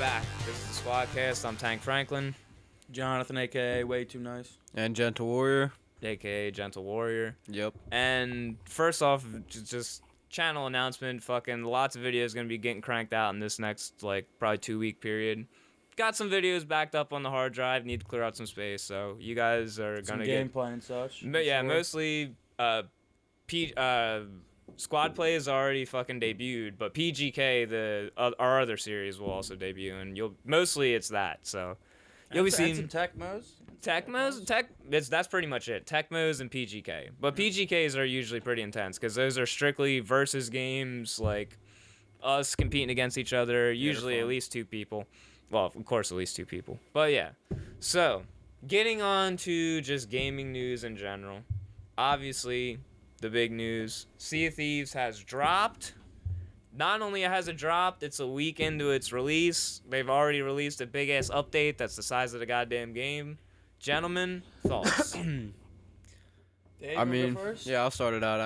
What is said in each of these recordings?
back. This is the Squadcast. I'm Tank Franklin, Jonathan, a.k.a. Way Too Nice. And Gentle Warrior. a.k.a. Gentle Warrior. Yep. And first off, just channel announcement. Fucking lots of videos going to be getting cranked out in this next, probably 2-week period. Got some videos backed up on the hard drive. Need to clear out some space. So you guys are going to get... gameplay and such. But yeah, mostly... Squad Play is already fucking debuted, but PGK, our other series, will also debut, and mostly it's that. So you'll be seeing some Tecmos. That's pretty much it. Tecmos and PGK, but PGKs are usually pretty intense because those are strictly versus games, like us competing against each other. Usually at least 2 people. Well, of course, at least 2 people. But yeah, so getting on to just gaming news in general. Obviously, the big news, Sea of Thieves has dropped. Not only has it dropped, it's a week into its release. They've already released a big-ass update that's the size of the goddamn game. Gentlemen, thoughts? Dave, yeah, I'll start it out.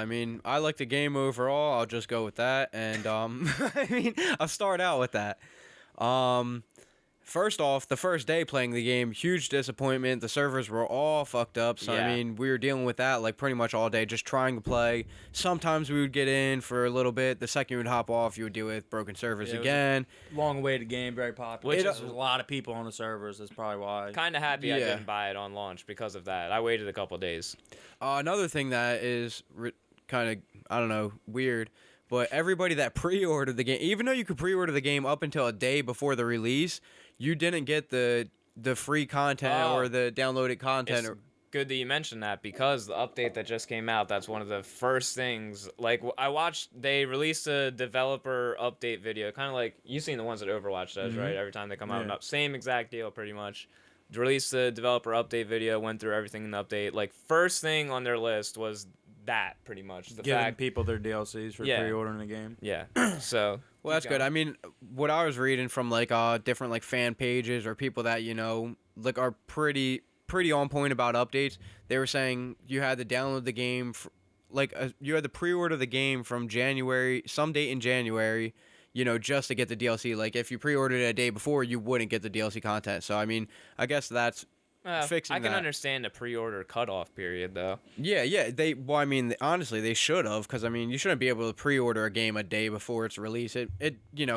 I like the game overall. I'll just go with that. And, I'll start out with that. First off, the first day playing the game, huge disappointment. The servers were all fucked up. So, yeah. We were dealing with that pretty much all day, just trying to play. Sometimes we would get in for a little bit. The second you would hop off, you would deal with broken servers again. Long-awaited game, very popular. There's a lot of people on the servers. That's probably why. Kind of happy I didn't buy it on launch because of that. I waited a couple days. Another thing that is kind of, weird, but everybody that pre-ordered the game, even though you could pre-order the game up until a day before the release, you didn't get the free content or the downloaded content. It's good that you mentioned that because the update that just came out, that's one of the first things. Like, they released a developer update video, kind of like, you've seen the ones that Overwatch does, right? Every time they come out, same exact deal, pretty much. Released the developer update video, went through everything in the update. Like, first thing on their list was that, pretty much. Giving people their DLCs for pre-ordering the game. Yeah, so... Well, that's good. What I was reading from, different, fan pages or people that, are pretty on point about updates, they were saying you had to download the game, you had to pre-order the game from January, some date in January, just to get the DLC. Like, if you pre-ordered it a day before, you wouldn't get the DLC content. So, I guess that's fixing that. I can understand the pre-order cutoff period, though. Yeah. Honestly, they should have, because, you shouldn't be able to pre-order a game a day before its release. It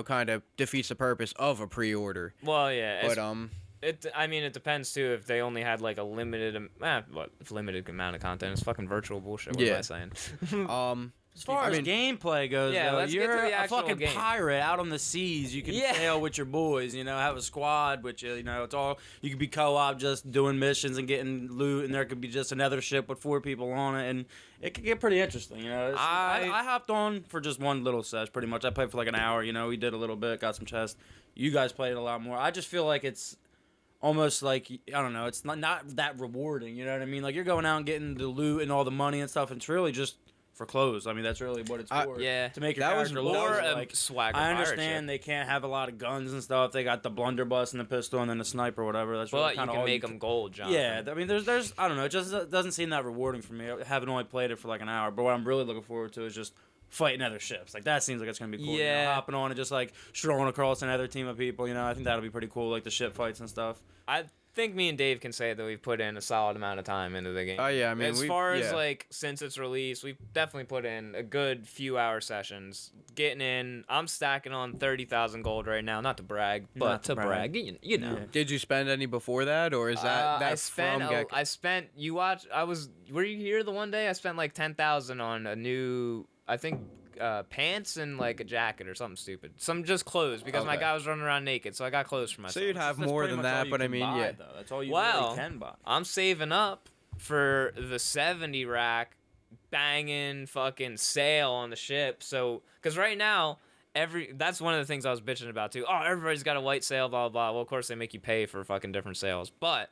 kind of defeats the purpose of a pre-order. Well, yeah. But, it depends, too, if they only had, a limited amount of content. It's fucking virtual bullshit. What am I saying? As far as gameplay goes, though, you're a fucking game. pirate out on the seas. You can sail with your boys, have a squad, which, it's all, you could be co-op just doing missions and getting loot, and there could be just another ship with 4 people on it, and it could get pretty interesting, I hopped on for just one little sesh, pretty much. I played for an hour, we did a little bit, got some chests. You guys played a lot more. I just feel like it's almost I don't know, it's not that rewarding, you know what I mean? Like, you're going out and getting the loot and all the money and stuff, and it's really just for clothes. That's really what it's for. To make your character look swagger. I understand they can't have a lot of guns and stuff. They got the blunderbuss and the pistol and then the sniper or whatever. That's really you can make them gold, John. Yeah, there's I don't know. It just doesn't seem that rewarding for me. I haven't only played it for an hour, but what I'm really looking forward to is just fighting other ships. That seems like it's gonna be cool. Yeah, hopping on and just strolling across another team of people. I think that'll be pretty cool. The ship fights and stuff. I think me and Dave can say that we've put in a solid amount of time into the game. Oh yeah, as far as since its release, we've definitely put in a good few hour sessions. Getting in, I'm stacking on 30,000 gold right now. Not to brag, but to brag. You know. Yeah. Did you spend any before that, or is that I spent. Were you here the one day? I spent 10,000 on a new, I think, pants and a jacket or something stupid. Some just clothes because my guy was running around naked, so I got clothes for myself. So you'd have more than that, but that's all you really can buy. I'm saving up for the 70 rack banging fucking sale on the ship. So, because right now, that's one of the things I was bitching about too. Oh, everybody's got a white sale, blah, blah, blah. Well, of course, they make you pay for fucking different sales. But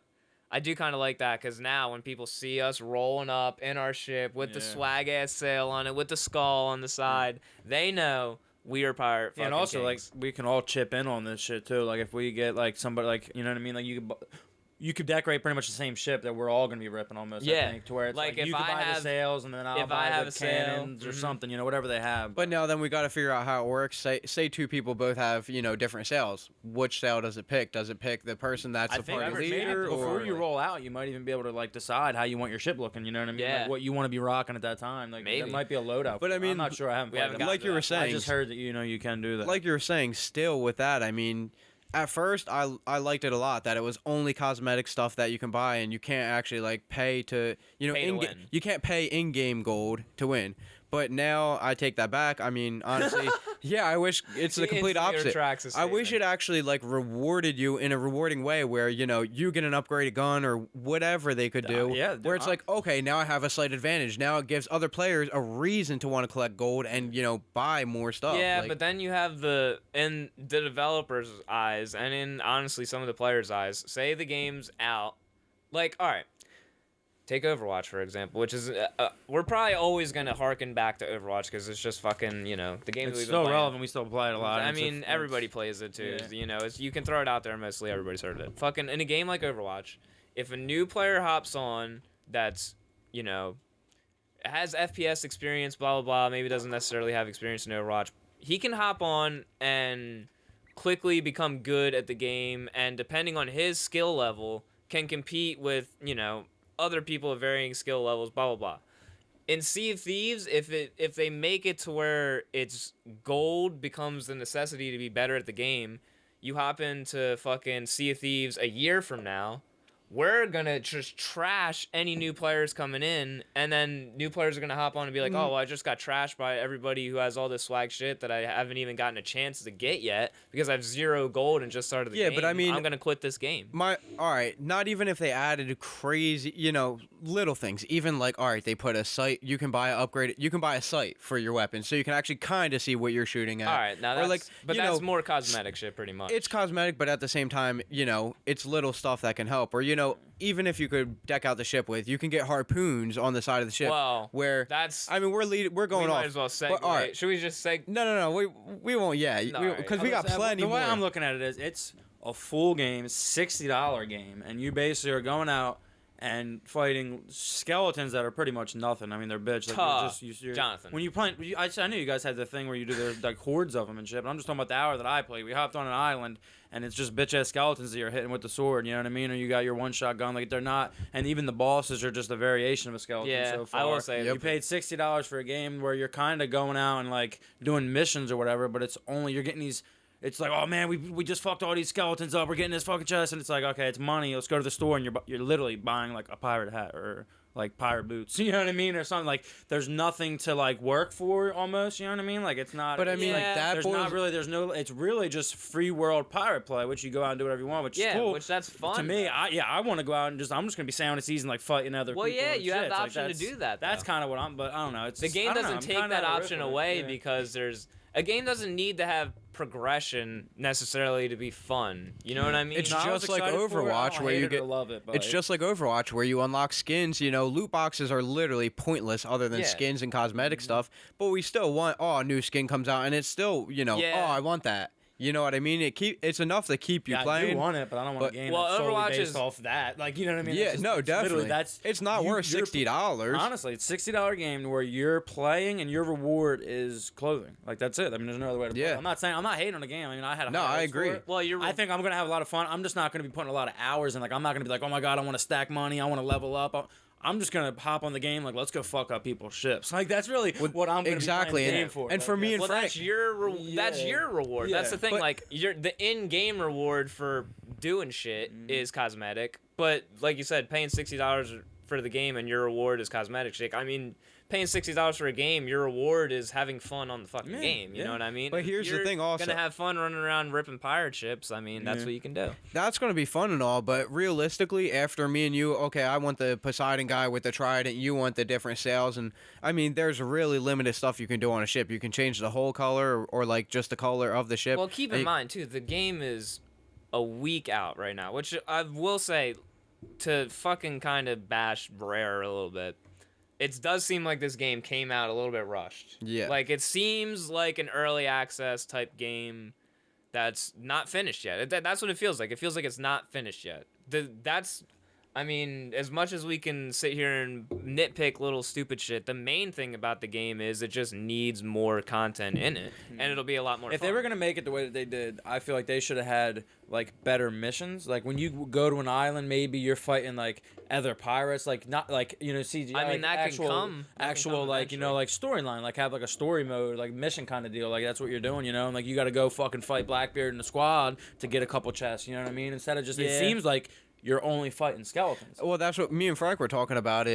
I do kind of like that because now when people see us rolling up in our ship with the swag-ass sail on it, with the skull on the side, they know we are pirate fucking and also, kings. we can all chip in on this shit too. If we get, somebody, you know what I mean? You could... you could decorate pretty much the same ship that we're all gonna be ripping almost. Yeah. I think, to where it's Like, like if you can I buy have- the sails and then I'll if I buy have the a sail, cannons or something, whatever they have. But now then we got to figure out how it works. Say two people both have different sails. Which sail does it pick? Does it pick the person that's I the think party maybe leader, before or you roll out, you might even be able to like decide how you want your ship looking. You know what I mean? Yeah. Like what you want to be rocking at that time. Like Maybe. there might be a loadout. But I mean, I'm not sure. I haven't. we played haven't it. gotten like you were I saying, just heard that you can do that. like you were saying, still with that, I mean, at first I liked it a lot that it was only cosmetic stuff that you can buy, and you can't actually like pay to Pay to win. you can't pay in-game gold to win. But now I take that back. I mean, honestly, yeah, I wish it's the He complete instantly opposite. retracts his I wish it statement. actually like rewarded you in a rewarding way where you get an upgraded gun or whatever they could do. yeah, where it's like, okay, now I have a slight advantage. Now it gives other players a reason to want to collect gold and buy more stuff. Yeah, Like, but then you have in the developers' eyes and in honestly some of the players' eyes, say the game's out. Like, all right, take Overwatch for example, which is we're probably always gonna harken back to Overwatch because it's just fucking the game that it's we've been still playing. relevant. We still play it a lot. I It's a- mean, it's- everybody plays it too. Yeah. You can throw it out there. Mostly everybody's heard of it. Fucking in a game like Overwatch, if a new player hops on that's has FPS experience, blah blah blah, maybe doesn't necessarily have experience in Overwatch, he can hop on and quickly become good at the game, and depending on his skill level, can compete with other people of varying skill levels, blah blah blah. In Sea of Thieves, if they make it to where it's gold becomes the necessity to be better at the game, you hop into fucking Sea of Thieves a year from now, we're gonna just trash any new players coming in, and then new players are gonna hop on and be like, oh, well, I just got trashed by everybody who has all this swag shit that I haven't even gotten a chance to get yet because I have 0 gold and just started the game. Yeah, but I mean, I'm gonna quit this game. all right, not even if they added crazy, little things. Even like, all right, they put a sight. You can buy a sight for your weapon, so you can actually kind of see what you're shooting at. All right, now Or, that's that's more cosmetic shit, pretty much. It's cosmetic, but at the same time, it's little stuff that can help. Or even if you could deck out the ship with, you can get harpoons on the side of the ship. Well, where that's. I mean, we're going we off. might as well segue. But, all right. Should we just say? No, we won't. Yeah, No, because all we got plenty The way more. I'm looking at it is, it's a full game, $60 game, and you basically are going out and fighting skeletons that are pretty much nothing. I mean, they're bitch. Like, Tough, you're, Jonathan. When you play, I knew you guys had the thing where you do there's like hordes of them and shit. But I'm just talking about the hour that I played. We hopped on an island and it's just bitch ass skeletons that you're hitting with the sword. You know what I mean? Or you got your one shot gun. Like they're not. And even the bosses are just a variation of a skeleton. Yeah, so far. I will say you paid $60 for a game where you're kind of going out and like doing missions or whatever, but it's only you're getting these. It's like, oh man, we just fucked all these skeletons up. We're getting this fucking chest, and it's like, okay, it's money. Let's go to the store, and you're literally buying like a pirate hat or like pirate boots. You know what I mean, or something. Like there's nothing to like work for almost. You know what I mean? Like it's not. But I mean, Yeah. like that. There's not really. There's no. It's really just free world pirate play, which you go out and do whatever you want. Which is cool. Which that's fun. To me, I want to go out and I'm just gonna be sailing a season like fighting other Well, people. yeah, and you have shit. the It's option to that's- do that, That's though. kind of what I'm. But I don't know. It's The just, game I don't know, doesn't I'm take kinda that at a riff option with it, away yeah. because a game doesn't need to have progression necessarily to be fun. You know what I mean? It's No, I was just like excited for it. I Overwatch don't where hate you it or get. love it, but It's just like Overwatch where you unlock skins. Loot boxes are literally pointless other than Yeah. skins and cosmetic stuff. But we still want. Oh, a new skin comes out and it's still. Yeah. Oh, I want that. You know what I mean? It's enough to keep you Yeah, I playing. do want it, but I don't want but- a game Well, that's solely Overwatch based is- off that. Like, you know what I mean? Yeah, It's just- no, it's literally, definitely. It's not worth $60. Honestly, it's $60 game where you're playing and your reward is clothing. Like that's it. I mean, there's no other way to play. Yeah. I'm not hating on the game. I mean, I had. No, high I hopes for agree. it. Well, you're. I think I'm gonna have a lot of fun. I'm just not gonna be putting a lot of hours in. Like, I'm not gonna be like, oh my god, I want to stack money. I want to level up. I'm just gonna hop on the game. Like, let's go fuck up people's ships. Like, that's really what I'm gonna exactly, be playing the and- game for. and for me and well, Frank- that's your that's Yeah. your reward. Yeah. That's the thing. But- Like the in-game reward for doing shit is cosmetic, but like you said, paying $60 for the game and your reward is cosmetic shit. I mean, paying $60 for a game, your reward is having fun on the fucking Yeah, game. You yeah. know what I mean? But If here's the you're thing also- gonna have fun running around ripping pirate ships. I mean, that's Yeah. what you can do. That's going to be fun and all, but realistically, after me and you, okay, I want the Poseidon guy with the trident, you want the different sails, and I mean, there's really limited stuff you can do on a ship. You can change the whole color or like just the color of the ship. Well, keep in And- mind too, the game is a week out right now, which I will say, to fucking kind of bash Rare a little bit. It does seem like this game came out a little bit rushed. Yeah. Like it seems like an early access type game that's not finished yet. That's what it feels like. It feels like it's not finished yet. I mean, as much as we can sit here and nitpick little stupid shit, the main thing about the game is it just needs more content in it, and it'll be a lot more If fun. they were gonna make it the way that they did, I feel like they should have had like better missions. Like when you go to an island, maybe you're fighting like other pirates, like not like CGI. I mean, like, that actual, can come. actual like like storyline, like have like a story mode, like mission kind of deal. Like that's what you're doing, and like you got to go fucking fight Blackbeard and the squad to get a couple chests. You know what I mean? Instead of just it seems like you're only fighting skeletons. Well, that's what me and Frank were talking about.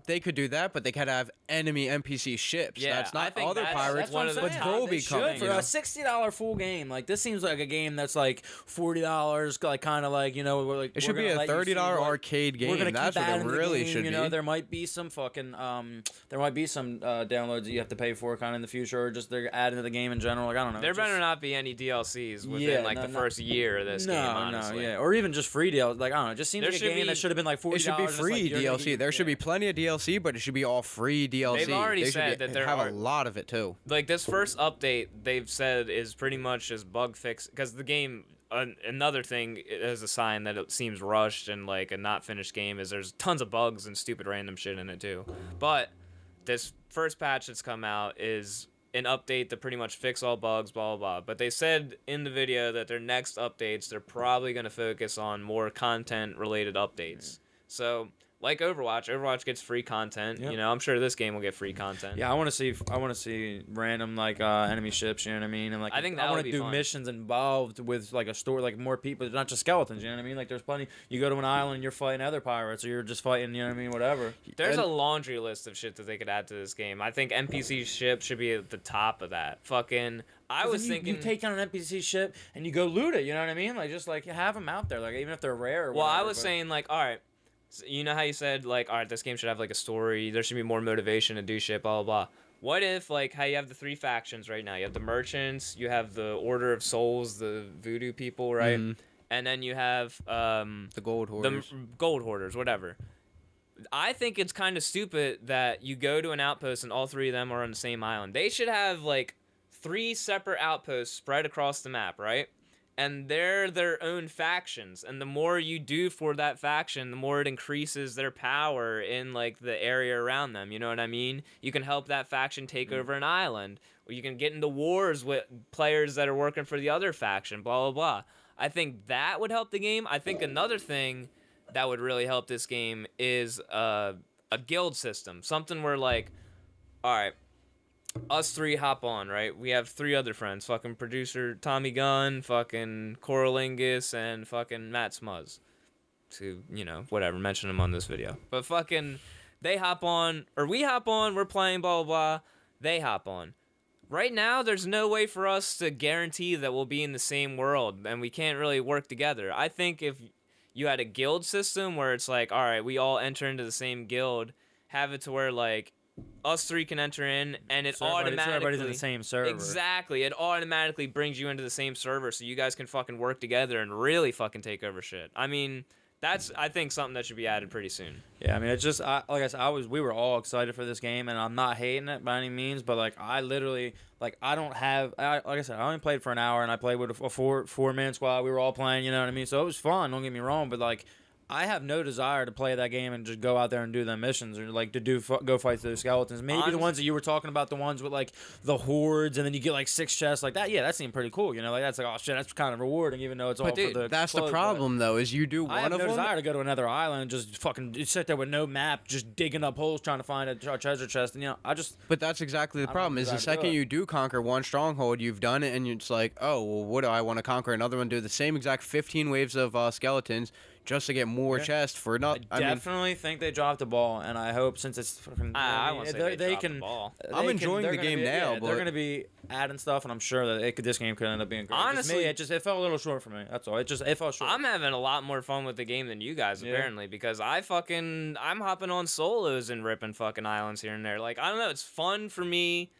They could do that, but they could have enemy NPC ships. Yeah, that's I not think other that's pirates, one of the but top- they'll They be should coming. for a $60 full game. Like this seems like a game that's like $40, like kind of like like It should be a $30 arcade game. We're gonna That's keep what it adding to the really game, should be. There might be some fucking downloads that you have to pay for kind of in the future, or just they're adding to the game in general. Like I don't know. There It's better just- not be any DLCs within the first year of this game. Honestly, or even just free deals. Like I don't know. It just seems There like a should game be- that should have been like $40. It should be free DLC. There should be plenty of DLC, but it should be all free DLC. They've already They should said that there have are- a lot of it too. like this first update they've said is pretty much just bug fix because the game. Another thing as a sign that it seems rushed and like a not finished game is there's tons of bugs and stupid random shit in it too. But this first patch that's come out is an update to pretty much fix all bugs, blah, blah, blah. But they said in the video that their next updates, they're probably going to focus on more content-related updates. So, like Overwatch gets free content. Yep. I'm sure this game will get free content. Yeah, I want to see random like enemy ships. You know what I mean? And like I think that I would want be to do fun. missions involved with like a story, like more people, not just skeletons. You know what I mean? Like there's plenty. You go to an island, and you're fighting other pirates, or you're just fighting. You know what I mean? Whatever. There's a laundry list of shit that they could add to this game. I think NPC ship should be at the top of that. Fucking, I was thinking... you take on an NPC ship and you go loot it. You know what I mean? Like just like have them out there, like even if they're rare. Or Well, whatever, I was saying like, all right, so you know how you said like, all right, this game should have like a story. There should be more motivation to do shit, blah blah blah. What if like how you have the three factions right now? You have the merchants, you have the Order of Souls, the voodoo people, right? And then you have The gold hoarders. the gold hoarders, whatever. I think it's kind of stupid that you go to an outpost and all three of them are on the same island. They should have like 3 separate outposts spread across the map, right? And they're their own factions, and the more you do for that faction, the more it increases their power in like the area around them. You know what I mean? You can help that faction take over an island, or you can get into wars with players that are working for the other faction. Blah blah blah. I think that would help the game. I think another thing that would really help this game is a guild system, something where like, all right, us 3 hop on, right? We have 3 other friends, fucking producer Tommy Gunn, fucking Coralingus, and fucking Matt Smuzz. To, whatever, mention them on this video. But fucking, they hop on, or we hop on, we're playing, blah, blah, blah. They hop on. Right now, there's no way for us to guarantee that we'll be in the same world, and we can't really work together. I think if you had a guild system where it's like, all right, we all enter into the same guild, have it to where, like, us 3 can enter in, and it automatically... everybody's in the same server. Exactly. It automatically brings you into the same server so you guys can fucking work together and really fucking take over shit. I mean, that's, I think, something that should be added pretty soon. Yeah, I mean, it's just, like I said, we were all excited for this game, and I'm not hating it by any means, but, like, I literally, like, I don't have, like I said, I only played for an hour, and I played with a four-man squad. We were all playing, you know what I mean? So it was fun, don't get me wrong, but, like, I have no desire to play that game and just go out there and do them missions or like to go fight those skeletons. Maybe the ones that you were talking about, the ones with like the hordes, and then you get like 6 chests like that. Yeah, that seemed pretty cool. Like that's like, oh shit, that's kind of rewarding, even though it's all Dude, for the. that's clothes, the problem though, is you do one I have of no them. desire to go to another island and just fucking sit there with no map, just digging up holes trying to find a treasure chest. And I just. But that's exactly the I don't problem. Is the desire to do second it. you do conquer one stronghold, you've done it, and it's like, oh, well, what do I want to conquer another one? Do the same exact 15 waves of skeletons just to get more chests for not. I definitely think they dropped the ball, and I hope since it's fucking. I won't say they dropped the ball. I'm enjoying they're the gonna game be- now, yeah, but they're going to be adding stuff, and I'm sure that this game could end up being great. Honestly, it felt a little short for me. That's all. It felt short. I'm having a lot more fun with the game than you guys, apparently, because I'm hopping on solos and ripping fucking islands here and there. Like, I don't know, it's fun for me.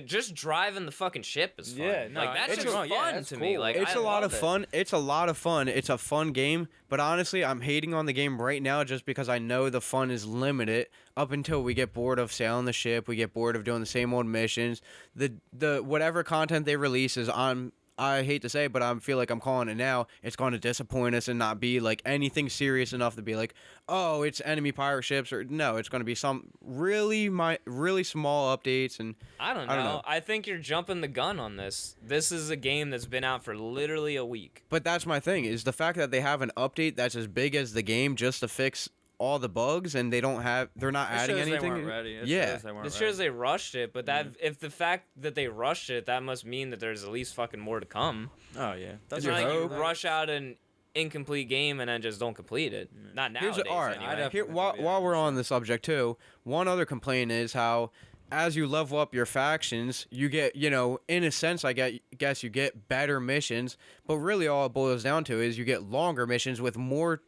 Just driving the fucking ship is fun. Yeah, no, like that's it's just fun. fun That's to me. cool. Like it's I a lot love of it. fun. It's a lot of fun. It's a fun game, but honestly, I'm hating on the game right now just because I know the fun is limited up until we get bored of sailing the ship, we get bored of doing the same old missions. The whatever content they release is I'm I hate to say it, but I feel like I'm calling it now. It's going to disappoint us and not be like anything serious enough to be like, oh, it's enemy pirate ships, or no, it's going to be some really small updates. And I don't know. I think you're jumping the gun on this. This is a game that's been out for literally a week. But that's my thing, is the fact that they have an update that's as big as the game just to fix all the bugs, and they're not adding anything. They weren't ready. It shows they rushed it, but that if the fact that they rushed it, that must mean that there's at least fucking more to come. Oh yeah, that's not like you rush out an incomplete game and then just don't complete it. Not nowadays. Anyway. While we're on the subject too, one other complaint is how, as you level up your factions, you get, in a sense, I guess you get better missions, but really all it boils down to is you get longer missions with more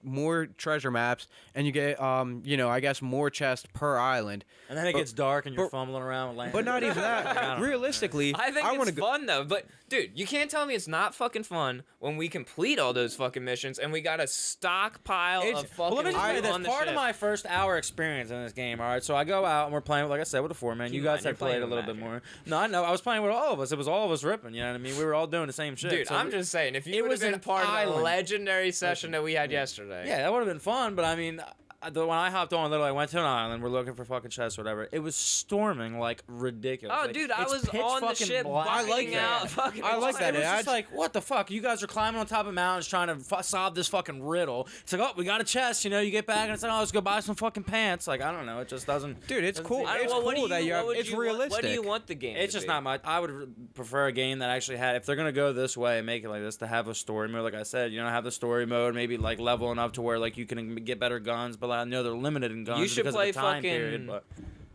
treasure maps, and you get, I guess more chests per island. And then it gets dark and you're fumbling around with lanterns. But not even that. Realistically, I think it's fun though. But dude, you can't tell me it's not fucking fun when we complete all those fucking missions and we got a stockpile of fucking. Well, let me just say this. That's part of my first hour experience in this game. All right, so I go out and we're playing, like I said, with the 4-man. You guys had played a little bit more. No, I know. I was playing with all of us. It was all of us ripping. You know what I mean? We were all doing the same shit. Dude, I'm just saying, if you would have been part of the legendary session that we had yesterday. Yeah, that would have been fun. But I mean, when I hopped on, literally, I went to an island. We're looking for fucking chests or whatever. It was storming like ridiculous. Oh, like, dude, I was on the ship. I like that. I like that. It was just like, what the fuck? You guys are climbing on top of mountains trying to solve this fucking riddle. It's like, oh, we got a chest. You get back and it's like, oh, let's go buy some fucking pants. Like, I don't know. It just doesn't. Dude, it's cool. It's cool that you have. It's realistic. What do you want the game? It's just not my. I would prefer a game that actually had. If they're gonna go this way and make it like this, to have a story mode. Like I said, have the story mode, maybe like leveling up to where like you can get better guns, but I know they're limited in guns. You should play fucking. Period, but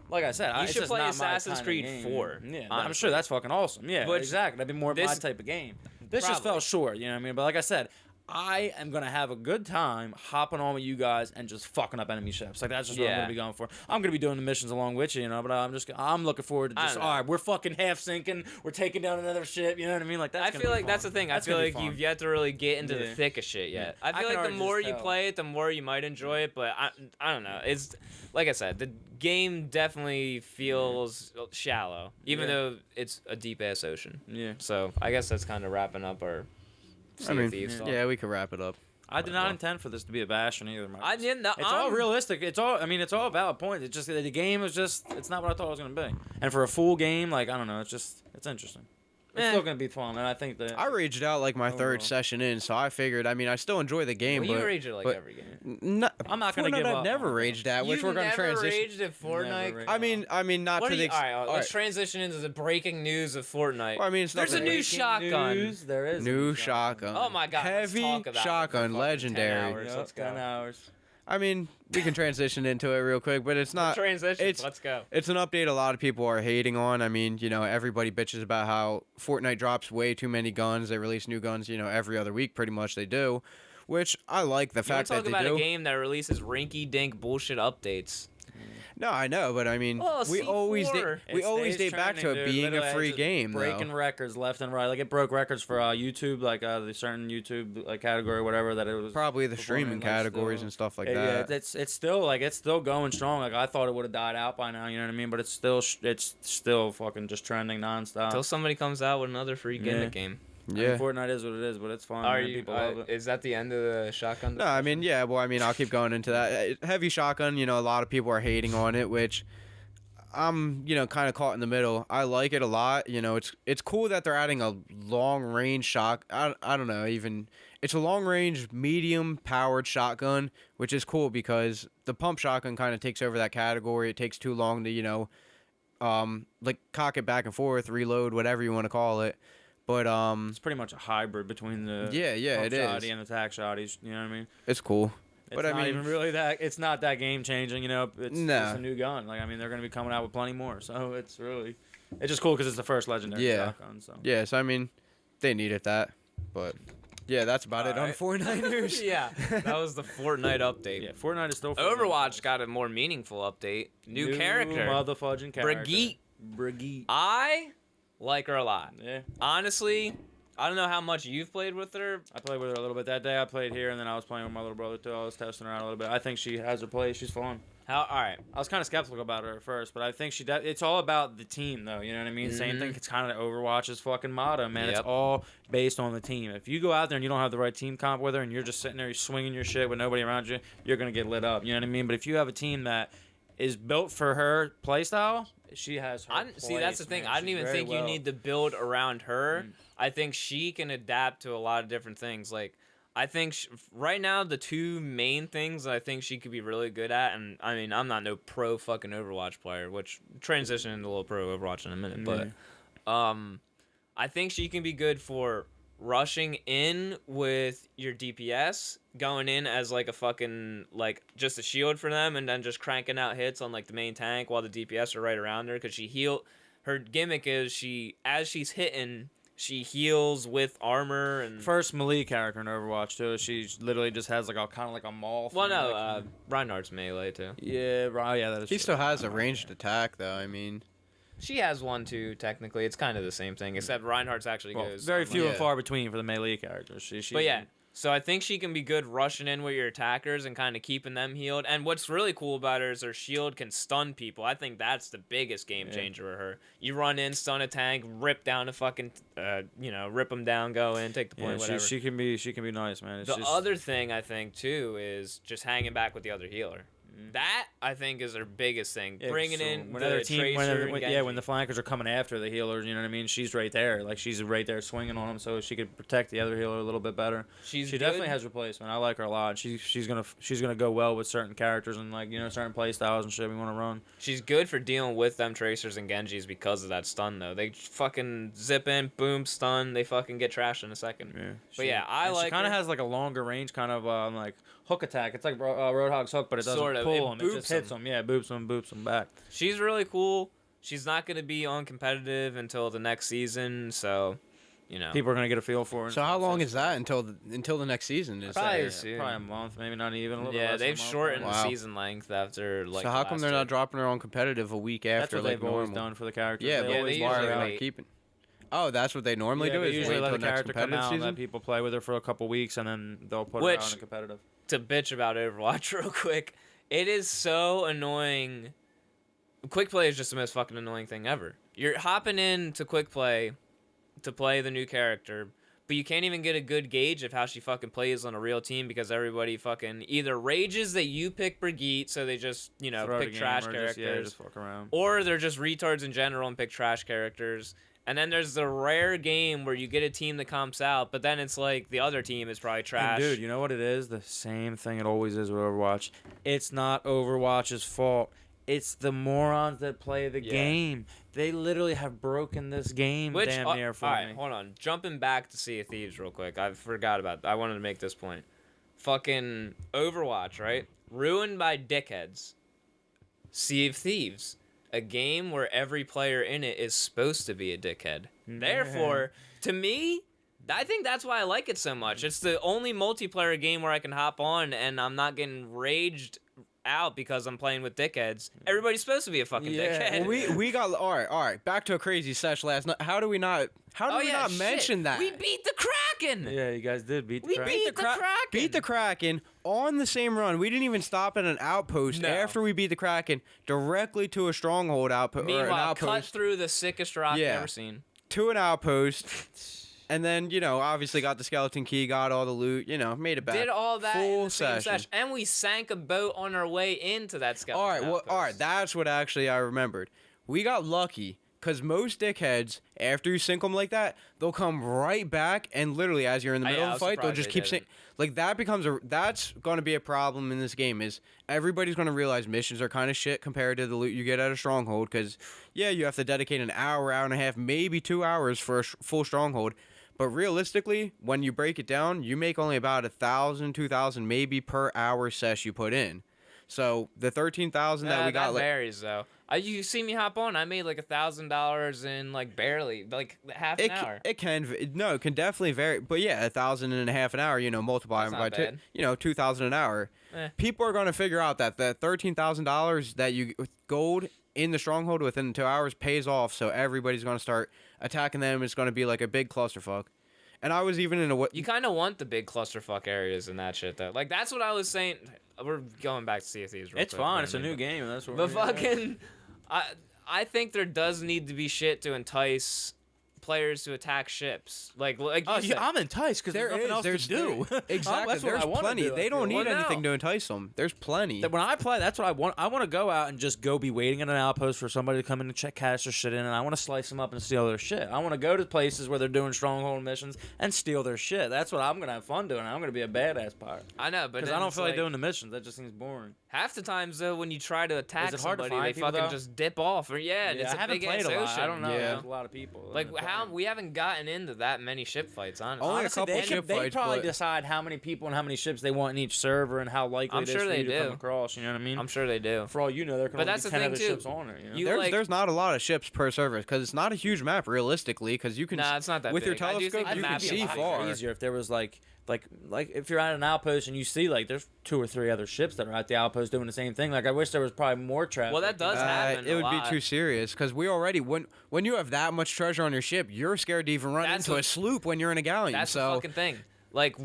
like I said, you should play Assassin's Creed 4. Yeah, honestly. I'm sure that's fucking awesome. Yeah, but exactly. That'd be more my type of game. This just fell short. You know what I mean? But like I said, I am gonna have a good time hopping on with you guys and just fucking up enemy ships. Like that's just what I'm gonna be going for. I'm gonna be doing the missions along with you, but I'm looking forward to just all right. We're fucking half sinking. We're taking down another ship. You know what I mean? Like that. I feel like that's the thing. I feel like you've yet to really get into the thick of shit yet. I feel like the more you play it, the more you might enjoy it. But I don't know. It's like I said, the game definitely feels shallow, even though it's a deep ass ocean. Yeah. So I guess that's kind of wrapping up our. Sea of Thieves talk. Yeah, we could wrap it up. I did not intend for this to be a bastion either. I didn't. It's all realistic. It's all a valid point. It's just the game is just. It's not what I thought it was gonna be. And for a full game, like I don't know, it's interesting. It's still gonna be fun, and I think that I raged out like my third session in, so I figured. I mean, I still enjoy the game, you rage it like every game. I'm not gonna give up. I've never raged at, which we're gonna transition. You never raged at Fortnite. I mean, not to the extent. All right, let's transition into the breaking news of Fortnite. Well, I mean, there's a new shotgun. There is new shotgun. Oh my god, heavy shotgun, legendary. 10 hours. I mean, we can transition into it real quick, but it's not. Let's go. It's an update a lot of people are hating on. I mean, everybody bitches about how Fortnite drops way too many guns. They release new guns, every other week, pretty much they do, which I like the fact that they do. Talk about a game that releases rinky-dink bullshit updates. No, I know, but I mean, we always date back to it being a free game. Breaking records left and right. Like it broke records for YouTube, like the certain YouTube category, whatever that it was. Probably the streaming categories and stuff like that. Yeah, it's still going strong. Like I thought it would have died out by now. You know what I mean? But it's still fucking just trending nonstop. Until somebody comes out with another free gimmick game. Yeah, I mean, Fortnite is what it is, but it's fun. People love it. Is that the end of the shotgun? No, I mean, yeah. Well, I mean, I'll keep going into that. Heavy shotgun, a lot of people are hating on it, which I'm, kind of caught in the middle. I like it a lot. It's cool that they're adding a long range shot. I don't know, even it's a long range, medium powered shotgun, which is cool because the pump shotgun kind of takes over that category. It takes too long to, like cock it back and forth, reload, whatever you want to call it. But it's pretty much a hybrid between the pump it is. shotty and attack shotties. You know what I mean? It's cool. But I mean, even really that it's not that game changing. It's just a new gun. Like I mean, they're gonna be coming out with plenty more. So it's just cool because it's the first legendary shotgun. So so I mean, they needed that. But yeah, that's about it on Fortnite news. Yeah, that was the Fortnite update. Yeah, Fortnite is still. Overwatch got a more meaningful update. New character. Motherfucking character. Brigitte. I like her a lot. Yeah. Honestly, I don't know how much you've played with her. I played with her a little bit that day. I played here, and then I was playing with my little brother too. I was testing her out a little bit. I think she has her place. She's fun. All right. I was kind of skeptical about her at first, but I think it's all about the team, though. You know what I mean? Same thing. It's kind of Overwatch's fucking motto, man. Yep. It's all based on the team. If you go out there and you don't have the right team comp with her, and you're just sitting there, you're swinging your shit with nobody around you, you're gonna get lit up. You know what I mean? But if you have a team that is built for her playstyle, she has her See, that's the thing. man. I didn't She's even very think you well- need to build around her. I think she can adapt to a lot of different things. Like, I think right now the two main things I think she could be really good at, and I mean I'm not no pro fucking Overwatch player, which transition into a little pro Overwatch in a minute, but I think she can be good for rushing in with your DPS, going in as like a fucking like just a shield for them, and then just cranking out hits on like the main tank while the DPS are right around her, because her gimmick is as she's hitting, she heals with armor and First melee character in Overwatch too. She literally just has like a kind of like a maul. well, thing, no, like- Reinhardt's melee too. yeah, right. Yeah, that is. He true. still has a ranged attack, though. I mean, She has one too. Technically, it's kind of the same thing, except Reinhardt's actually Well, goes. very on, few like- and far between for the melee characters. She But yeah, so I think she can be good rushing in with your attackers and kind of keeping them healed. And what's really cool about her is her shield can stun people. I think that's the biggest game changer with her. You run in, stun a tank, rip down a fucking, rip them down, go in, take the point, yeah, whatever. she can be nice, man. It's The just, other thing I think too is just hanging back with the other healer. That I think is her biggest thing. Yeah, Bringing so in when the other team, Tracer and when Genji. the flankers are coming after the healers, you know what I mean. She's right there, like she's right there swinging on them, so she could protect the other healer a little bit better. She's She good. definitely has replacement. I like her a lot. She's gonna go well with certain characters and like certain play styles and shit we want to run. She's good for dealing with them Tracers and Genjis because of that stun, though. They fucking zip in, boom, stun. They fucking get trashed in a second. Yeah, But yeah, I and like She kind of her. has like a longer range, kind of like hook attack. It's like Roadhog's hook, but it doesn't Sort of. pull It them. It boops just hits them. Yeah, boops them back. She's really cool. She's not going to be on competitive until the next season, so, People are gonna get a feel for it. so how long is that until the next season? Is Probably that, soon. Probably a month, maybe not even. A little Yeah, less than a they've month, shortened probably. the Wow. season length after, like, so how the come last they're two. not dropping her on competitive a week That's after what like they've always normal? done for the characters. Yeah, they but always they why usually are they wait. keeping? Oh, that's what they normally Yeah, do. they Is usually wait let till the next character come competitive out and let season. people play with her for a couple weeks, and then they'll put her Which- out in competitive. To bitch about Overwatch real quick, it is so annoying. Quick play is just the most fucking annoying thing ever. You're hopping into quick play to play the new character, but you can't even get a good gauge of how she fucking plays on a real team because everybody fucking either rages that you pick Brigitte, so they just, Throw pick the game trash or characters, just fuck around. or they're just retards in general and pick trash characters. And then there's the rare game where you get a team that comps out, but then it's like the other team is probably trash. And dude, you know what it is? The same thing it always is with Overwatch. It's not Overwatch's fault. It's the morons that play the game. They literally have broken this game damn near for alright, me. hold on. Jumping back to Sea of Thieves real quick. I forgot about that. I wanted to make this point. Fucking Overwatch, right? Ruined by dickheads. Sea of Thieves. A game where every player in it is supposed to be a dickhead. Therefore, to me, I think that's why I like it so much. It's the only multiplayer game where I can hop on and I'm not getting raged out because I'm playing with dickheads. Everybody's supposed to be a fucking dickhead. Well, we got all right. Back to a crazy sesh last night. How do we not shit. mention that? We beat the Kraken. Yeah, you guys did beat the We crap. beat the Kraken. Beat the Kraken on the same run. We didn't even stop at an outpost No. after we beat the Kraken directly to a stronghold outpost or an Meanwhile, cut outpost through the sickest rock Yeah. I've ever seen. to an outpost. And then, obviously got the skeleton key, got all the loot, made it back. Did all that in Full the same session. session. And we sank a boat on our way into that skeleton All right, outpost. that's what actually I remembered. We got lucky because most dickheads, after you sink them like that, they'll come right back and literally, as you're in the middle Yeah, I of was the fight, they'll surprised just they keep didn't. like that's going to be a problem in this game. Is everybody's going to realize missions are kind of shit compared to the loot you get at a stronghold? Because you have to dedicate an hour and a half, maybe 2 hours for a full stronghold. But realistically, when you break it down, you make only about 1,000, 2,000 maybe per hour sesh you put in. So the 13,000 that we got, that varies though. You see me hop on, I made like $1,000 in like barely, like half an hour. it can definitely vary. But yeah, 1,000 and a half an hour, multiply That's by not bad. 2,000 an hour. People are gonna figure out that the $13,000 that you gold in the stronghold within 2 hours pays off. So everybody's gonna start attacking them. It's gonna be like a big clusterfuck. And I was even in a what You kind of want the big clusterfuck areas in that shit, though. Like, that's what I was saying. We're going back to Sea of Thieves real It's quick, fine. It's a new game. That's what. But fucking, I think there does need to be shit to entice players to attack ships. Like you said. I'm enticed because there's nothing else to do. Exactly. That's what There's I wanna plenty. do, They don't need Well, no. anything to entice them. There's plenty. When I play, that's what I want. I want to go out and just go be waiting at an outpost for somebody to come in and check cash their shit in, and I want to slice them up and steal their shit. I want to go to places where they're doing stronghold missions and steal their shit. That's what I'm gonna have fun doing. I'm gonna be a badass pirate. I know, but Because I don't feel like doing the missions. That just seems boring. half the times though, when you try to attack it hard to somebody, find they people, fucking though? just dip off. Or and it's I a haven't big played ass a lot. ocean. I don't know. Yeah. There's a lot of people. Like how we haven't gotten into that many ship fights, honestly. Only a Honestly, couple they, ship they fights, probably but- decide how many people and how many ships they want in each server and how likely I'm it is sure for they you to come do. across. You know what I mean? I'm sure they do. For all you know, there can But only that's be the 10 thing, other too. ships on it. You know? You- There's like- there's not a lot of ships per server because it's not a huge map realistically because you can Nah, it's not that with your big. I do think telescope the you can map is see a lot far. easier if there was like if you're at an outpost and you see like there's 2 or 3 other ships that are at the outpost doing the same thing. Like I wish there was probably more traffic. Well, that does happen. It a would lot. be too serious because we already when you have that much treasure on your ship, you're scared to even run That's into what- a sloop when you're in a galleon. That's so the fucking thing. Like,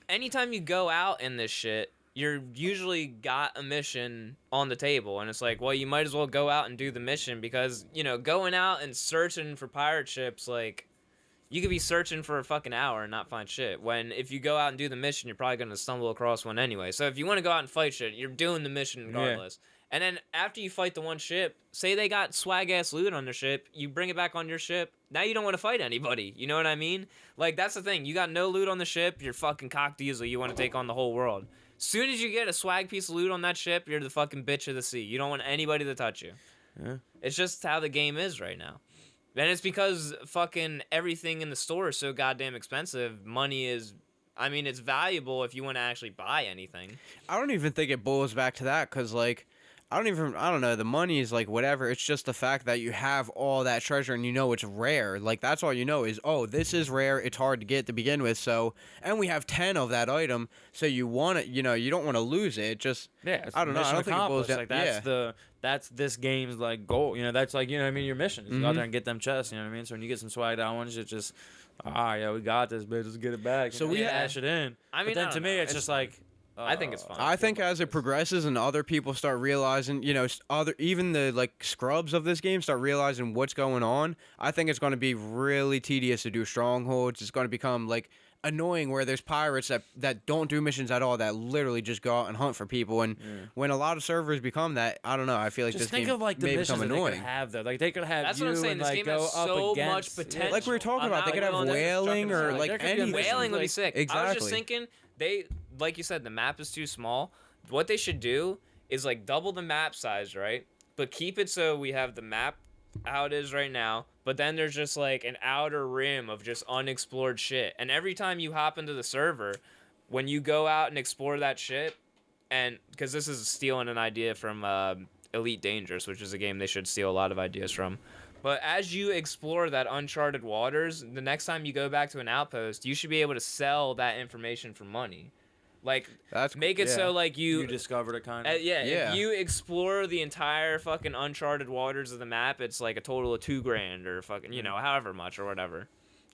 anytime you go out in this shit, you're usually got a mission on the table, and it's like, well, you might as well go out and do the mission because going out and searching for pirate ships, like, you could be searching for a fucking hour and not find shit. When if you go out and do the mission, you're probably gonna stumble across one anyway. So if you want to go out and fight shit, you're doing the mission regardless. And then after you fight the one ship, say they got swag ass loot on their ship, you bring it back on your ship. Now you don't want to fight anybody. You know what I mean? Like that's the thing. You got no loot on the ship. You're fucking cock diesel. You want to take on the whole world. Soon as you get a swag piece of loot on that ship, you're the fucking bitch of the sea. You don't want anybody to touch you. Yeah. It's just how the game is right now. And it's because fucking everything in the store is so goddamn expensive. Money is, I mean, it's valuable if you want to actually buy anything. I don't even think it boils back to that because like I don't know, the money is like whatever. It's just the fact that you have all that treasure and you know it's rare. Like that's all you know is, oh, this is rare. It's hard to get to begin with. So, and we have 10 of that item. So you want it, you don't want to lose it. Just, it's I don't know. I mission don't think it boils accomplished. down. Like that's this game's like goal. That's like what I mean, your mission is to go out there and get them chests. You know what I mean? So when you get some swagged out ones, it's just, yeah, we got this, bitch. Let's get it back. So we we cash it in. I mean, but then I to don't me, know. it's just like. I think it's fine. I think as it progresses and other people start realizing, even the like scrubs of this game start realizing what's going on, I think it's going to be really tedious to do strongholds. It's going to become like annoying where there's pirates that don't do missions at all that literally just go out and hunt for people. And when a lot of servers become that, I don't know. I feel like Just this think game of like the may missions become that they could annoying. have though. Like they could have That's you what I'm saying. and This like game go has up so against much potential. Like we were talking I'm about, they not could have willing to whaling chuck it or aside. like There could be a anything. Whaling would be like- sick. I was just Exactly. thinking like you said, the map is too small. What they should do is like double the map size, right? But keep it so we have the map how it is right now, but then there's just like an outer rim of just unexplored shit. And every time you hop into the server, when you go out and explore that shit, and because this is stealing an idea from Elite Dangerous, which is a game they should steal a lot of ideas from. But as you explore that uncharted waters, the next time you go back to an outpost, you should be able to sell that information for money. Like, That's make it yeah. so like you discovered it kind of. yeah, Yeah. if you explore the entire fucking uncharted waters of the map, it's like a total of $2,000 or fucking, however much or whatever.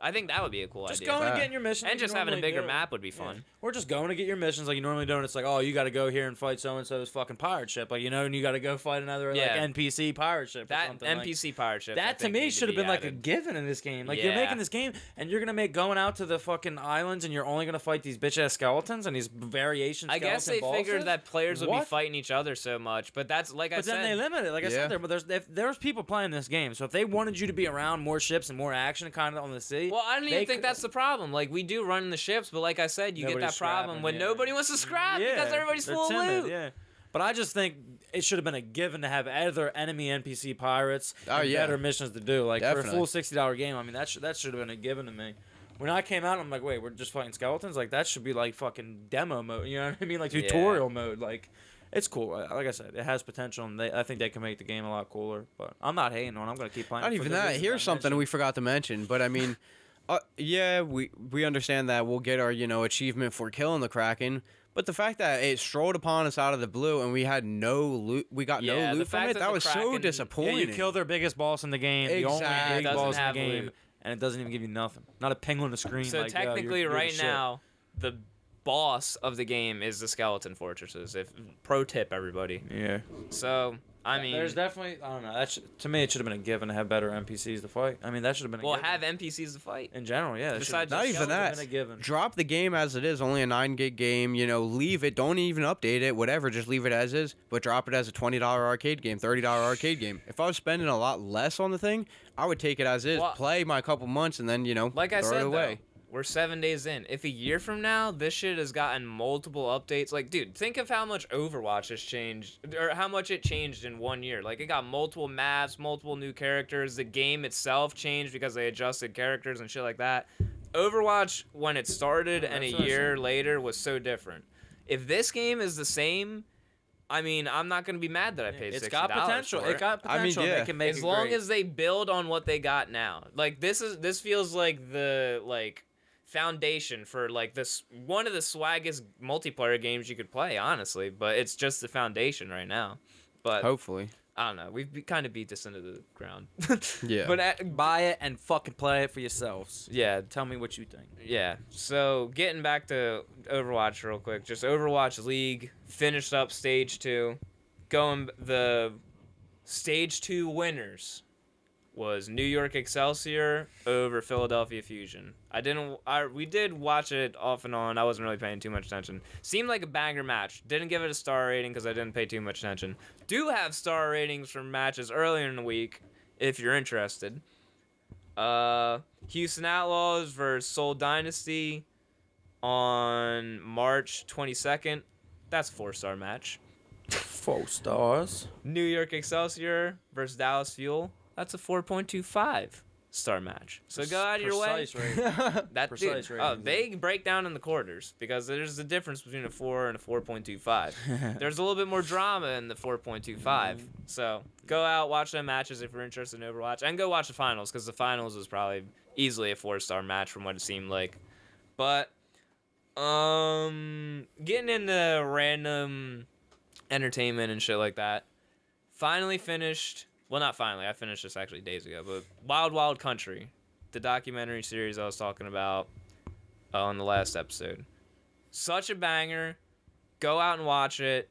I think that would be a cool Just idea. going and getting your missions. And like just you having a normally bigger do. map would be fun. Or just going to get your missions like you normally do, and it's like, oh, you got to go here and fight so and so's fucking pirate ship, like and you got to go fight another Yeah. like NPC pirate ship. Or That something, NPC pirate ship. That to me should have been like a given in this game. Like you're Yeah. making this game, and you're gonna make going out to the fucking islands, and you're only gonna fight these bitch ass skeletons and these variation. I guess they skeleton figured bosses? that players would be What? fighting each other so much, but that's like I But said. then they limit it. Like I Yeah. said, there, but there's people playing this game. So if they wanted you to be around more ships and more action, kind of on the sea. Well, I don't they even think could- that's the problem. Like we do run the ships, but like I said, you get Nobody's that problem scrapping, when yeah. nobody wants to scrap because everybody's they're full timid, of loot. Yeah. But I just think it should have been a given to have other enemy NPC pirates and yeah. better missions to do. Like for a Definitely. full $60 game, I mean that should have been a given to me. When I came out, I'm like, wait, we're just fighting skeletons? Like that should be like fucking demo mode. You know what I mean? Like Yeah. tutorial mode. Like it's cool. Like I said, it has potential, and I think they can make the game a lot cooler. But I'm not hating on it. I'm gonna keep playing. Not it for even the that. reasons Here's I something mentioned. we forgot to mention, but I mean, yeah, we understand that we'll get our achievement for killing the Kraken, but the fact that it strolled upon us out of the blue and we had no loot, we got Yeah, no the loot from fact it. that That the was so Kraken- Yeah, disappointing. you kill their biggest boss in the game. The only Exactly. big Doesn't boss in the have game. loot. and it doesn't even give you nothing. Not a ping on the screen. So like, yo, technically, you're the right shit. now, the boss of the game is the skeleton fortresses. Pro tip, everybody. Yeah. So I mean, there's definitely, I don't know. To me, it should have been a given to have better NPCs to fight. I mean, that should have been a given. have NPCs to fight. In general, yeah. Besides Not even that. Been a given. Drop the game as it is, only a 9 gig game. You know, leave it. Don't even update it. Whatever, just leave it as is. But drop it as a $20 arcade game, $30 arcade game. If I was spending a lot less on the thing, I would take it as is, Well, play my couple months, and then Like I throw said, it away. though, we're 7 days in. If a year from now, this shit has gotten multiple updates. Like, dude, think of how much Overwatch has changed, or how much it changed in 1 year. Like, it got multiple maps, multiple new characters. The game itself changed because they adjusted characters and shit like that. Overwatch, when it started and a year later, was so different. If this game is the same, I mean, I'm not going to be mad that I paid $60 It's got potential. for it. It got potential. yeah. They can make As it long great. as they build on what they got now. Like, this feels like the, foundation for this one of the swaggest multiplayer games you could play, honestly, but it's just the foundation right now. But Hopefully. I don't know, we've kind of beat this into the ground. Yeah. But buy it and fucking play it for yourselves. yeah, Tell me what you think. yeah. So getting back to Overwatch real quick, just Overwatch League finished up stage 2. The stage 2 winners was New York Excelsior over Philadelphia Fusion. We did watch it off and on. I wasn't really paying too much attention. Seemed like a banger match. Didn't give it a star rating because I didn't pay too much attention. Do have star ratings from matches earlier in the week if you're interested. Houston Outlaws versus Seoul Dynasty on March 22nd. That's a 4-star match. 4 stars. New York Excelsior versus Dallas Fuel. That's a 4.25-star match. So go out of your way. Precise rating. That Precise dude, rating. they break down in the quarters because there's a difference between a 4 and a 4.25. There's a little bit more drama in the 4.25. So go out, watch them matches if you're interested in Overwatch, and go watch the finals because the finals is probably easily a 4-star match from what it seemed like. But getting into random entertainment and shit like that. Finally finished. Well, not finally. I finished this actually days ago. But Wild Wild Country, the documentary series I was talking about on the last episode. Such a banger. Go out and watch it.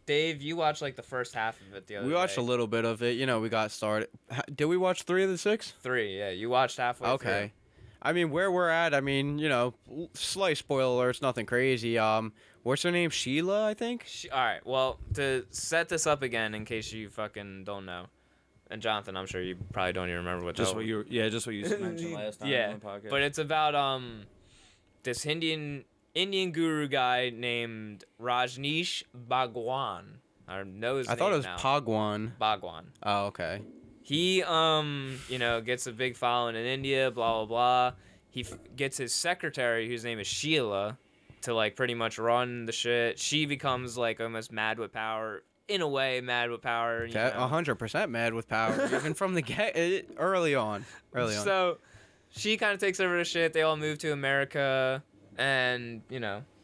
Dave, you watched the first half of it the other day. We watched a little bit of it. We got started. Did we watch 3 of the 6? 3, yeah. You watched halfway through. Okay. I mean, where we're at, slight spoiler alerts, nothing crazy. What's her name? Sheila, I think? All right. Well, to set this up again in case you fucking don't know. And Jonathan, I'm sure you probably don't even remember what just what you mentioned last time yeah, on the podcast. but it's about this Indian guru guy named Rajneesh Bhagwan. I know his name I thought it was now. Pagwan. Bhagwan. Oh, okay. He gets a big following in India, blah blah blah. He gets his secretary, whose name is Sheila, to pretty much run the shit. She becomes almost mad with power. In a way, mad with power. 100% mad with power, even from the early on. So she kind of takes over the shit. They all move to America, and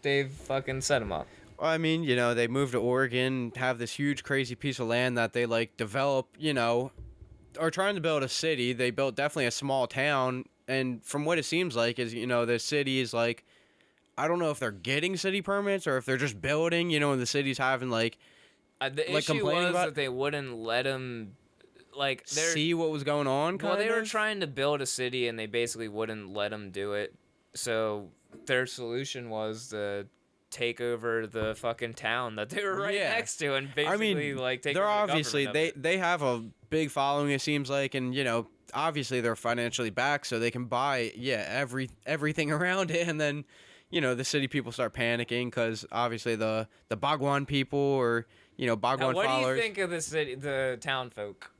Dave fucking set him up. I mean, they move to Oregon, have this huge, crazy piece of land that they develop. Are trying to build a city. They built definitely a small town, and from what it seems like is the city is I don't know if they're getting city permits or if they're just building. And the city's having the issue was that they wouldn't let him see what was going on. Well, they were trying to build a city and they basically wouldn't let them do it. So their solution was to take over the fucking town that they were right next to and basically take they're over the obviously government of they have a big following, it seems like, and obviously they're financially backed, so they can buy everything around it, and then the city people start panicking because obviously the Bhagwan people or Bhagwan what followers. What do you think of the town folk?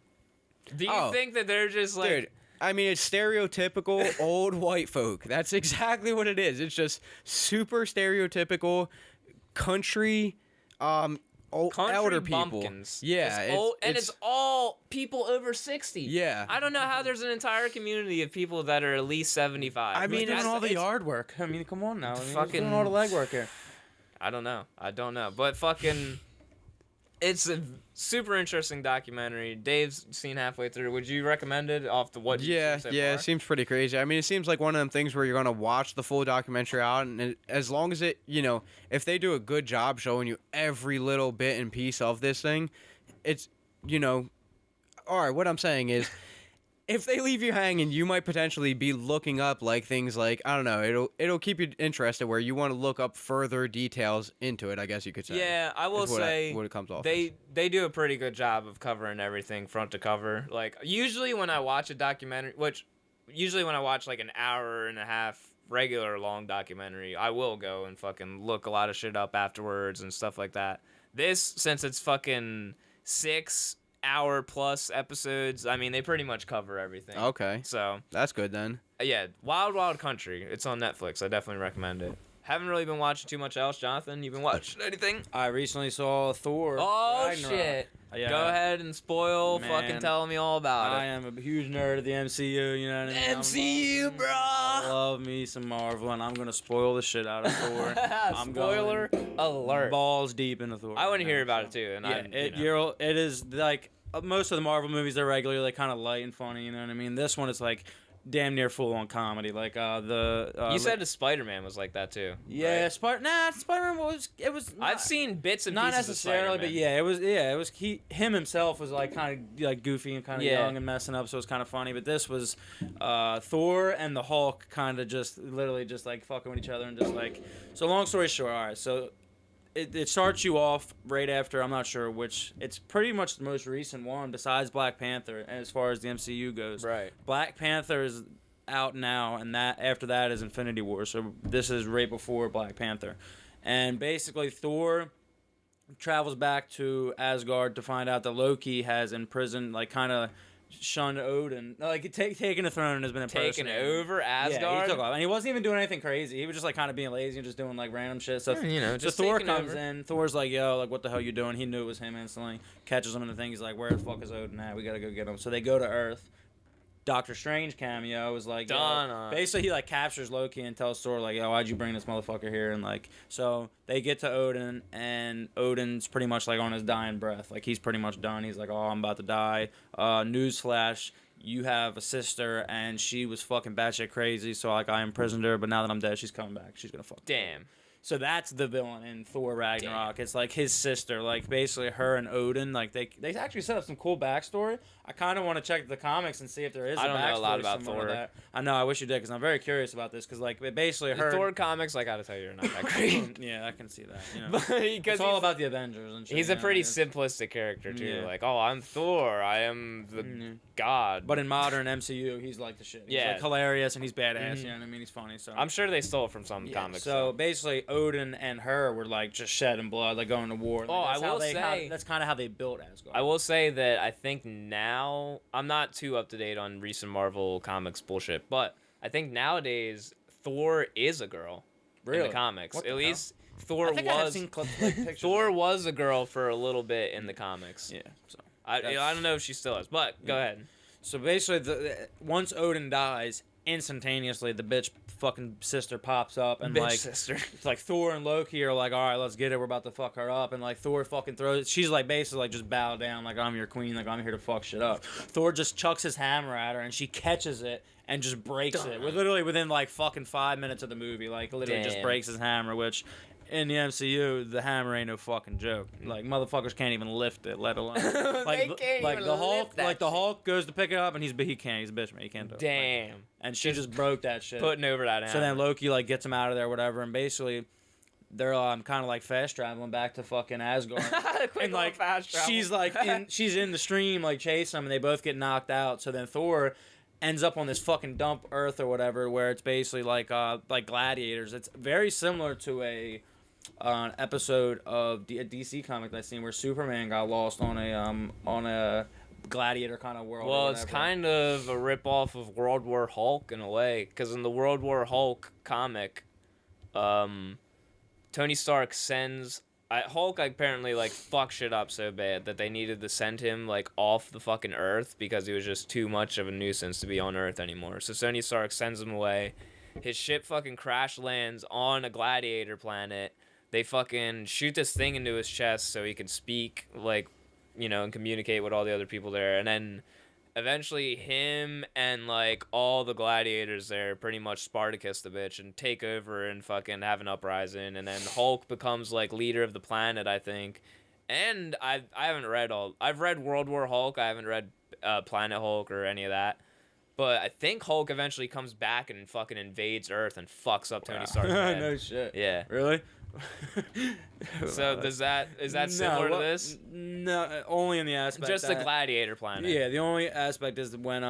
Do you think that they're just dude, I mean, it's stereotypical old white folk. That's exactly what it is. It's just super stereotypical country elder people. Bumpkins. Yeah, it's all people over 60. Yeah. I don't know how there's an entire community of people that are at least 75. I mean, doing all the it's- yard work. I mean, come on now. I mean, fucking- doing all the legwork here. I don't know. But fucking It's a super interesting documentary. Dave's seen halfway through. Would you recommend it off the what? Yeah, you've seen so yeah, far? it seems pretty crazy. I mean, it seems like one of them things where you're gonna watch the full documentary out, and as long as it, if they do a good job showing you every little bit and piece of this thing, it's, all right. What I'm saying is, if they leave you hanging, you might potentially be looking up like things like, I don't know, it'll keep you interested where you want to look up further details into it, I guess you could say. Yeah, I will say what it comes off. they do a pretty good job of covering everything front to cover. Like usually when I watch a documentary, usually when I watch like an hour and a half regular long documentary, I will go and fucking look a lot of shit up afterwards and stuff like that. This, since it's fucking 6-hour plus episodes, I mean, they pretty much cover everything. Okay. So That's good then. yeah, Wild Wild Country. It's on Netflix. I definitely recommend it. Haven't really been watching too much else. Jonathan, you been watching anything? I recently saw Thor. Oh Ragnarok. shit! Yeah. Go ahead and spoil. Man, fucking tell me all about I it. am a huge nerd of the MCU, you know what I mean? MCU, bro. I love me some Marvel, and I'm gonna spoil the shit out of Thor. I'm Spoiler going alert. balls deep into Thor. I want to right hear now, about so. it too. And Yeah, it is like most of the Marvel movies are regularly kind of light and funny, you know what I mean? This one is like damn near full on comedy. Like you said the Spider-Man was like that too. yeah, right? Spider-Man was I've seen bits and not pieces necessarily, of but Spider-Man. it was him himself was like kind of like goofy and kind of Yeah. young and messing up, so it was kind of funny. But this was Thor and the Hulk kind of just literally just like fucking with each other and just like. So long story short, all right, so. It starts you off right after, I'm not sure which, it's pretty much the most recent one besides Black Panther as far as the MCU goes. Right. Black Panther is out now, and that after that is Infinity War, so this is right before Black Panther. And basically Thor travels back to Asgard to find out that Loki has imprisoned, like kind of shunned Odin, like taken the throne and has been Taking impersonated. over Asgard. Yeah, he took off, and he wasn't even doing anything crazy. He was just like kind of being lazy and just doing like random shit. So, just so Thor taking comes over. in. Thor's like, "Yo, like what the hell you doing?" He knew it was him instantly. Catches him in the thing. He's like, "Where the fuck is Odin at? We gotta go get him." So they go to Earth. Doctor Strange cameo was like, basically he like captures Loki and tells Thor like, "Yo, why'd you bring this motherfucker here?" And like, so they get to Odin, and Odin's pretty much like on his dying breath. Like he's pretty much done. He's like, "Oh, I'm about to die." Newsflash. You have a sister, and she was fucking batshit crazy, so, like, I imprisoned her, but now that I'm dead, she's coming back. She's gonna fuck. Damn. So that's the villain in Thor Ragnarok. It's, like, his sister. Like, basically, her and Odin, like, they actually set up some cool backstory. I kind of want to check the comics and see if there is a backstory. I don't know a lot about somewhere Thor. that. I know, I wish you did, because I'm very curious about this, because, like, basically, her... The Thor comics, I gotta tell you, are not that great. Yeah, I can see that, you know. Because it's all about the Avengers and shit. He's a pretty simplistic character, too. Yeah. Like, oh, I'm Thor. I am the god. But in modern MCU, he's like the shit. He's like hilarious and he's badass. You know what I mean? He's funny. So I'm sure they stole it from some comics. So basically, Odin and her were like just shedding blood, like going to war. Like, that's kind of how they built Asgard. I will say that I think now I'm not too up to date on recent Marvel comics bullshit, but I think nowadays Thor is a girl in the comics. At least Thor I think I have was seen clips, like, pictures. Thor was a girl for a little bit in the comics. Yeah. So I don't know if she still is, but go ahead. So basically, once Odin dies, instantaneously the bitch fucking sister pops up and like sister. It's like Thor and Loki are like, all right, let's get it, we're about to fuck her up, and like Thor fucking throws, she's like basically like just bow down, like I'm your queen, like I'm here to fuck shit up. Thor just chucks his hammer at her and she catches it and just breaks it. We're literally within like fucking 5 minutes of the movie, like literally just breaks his hammer, which in the MCU, the hammer ain't no fucking joke. Like motherfuckers can't even lift it, let alone like the Hulk. Like the Hulk goes to pick it up and he can't. He's a bitch man. He can't do it. Damn. And she just broke that shit. Putting over that hammer. So then Loki like gets him out of there, whatever, and basically they're kind of like fast traveling back to fucking Asgard. And like she's like she's in the stream like chasing them, and they both get knocked out. So then Thor ends up on this fucking dump Earth or whatever, where it's basically like gladiators. It's very similar to an episode of a DC comic that I've seen where Superman got lost on a gladiator kind of world. Well, it's kind of a ripoff of World War Hulk in a way, because in the World War Hulk comic, Tony Stark sends Hulk apparently like fucked shit up so bad that they needed to send him like off the fucking Earth because he was just too much of a nuisance to be on Earth anymore. So Tony Stark sends him away. His ship fucking crash lands on a gladiator planet. they fucking shoot this thing into his chest so he can speak, like, you know, and communicate with all the other people there. And then eventually him and, like, all the gladiators there pretty much Spartacus the bitch and take over and fucking have an uprising. And then Hulk becomes, like, leader of the planet, I think. And I haven't read I've read World War Hulk. I haven't read Planet Hulk or any of that. But I think Hulk eventually comes back and fucking invades Earth and fucks up Tony Stark's head. No shit. Yeah. Really? So is that similar to this? No, only in the aspect Just the gladiator planet. Yeah, the only aspect is when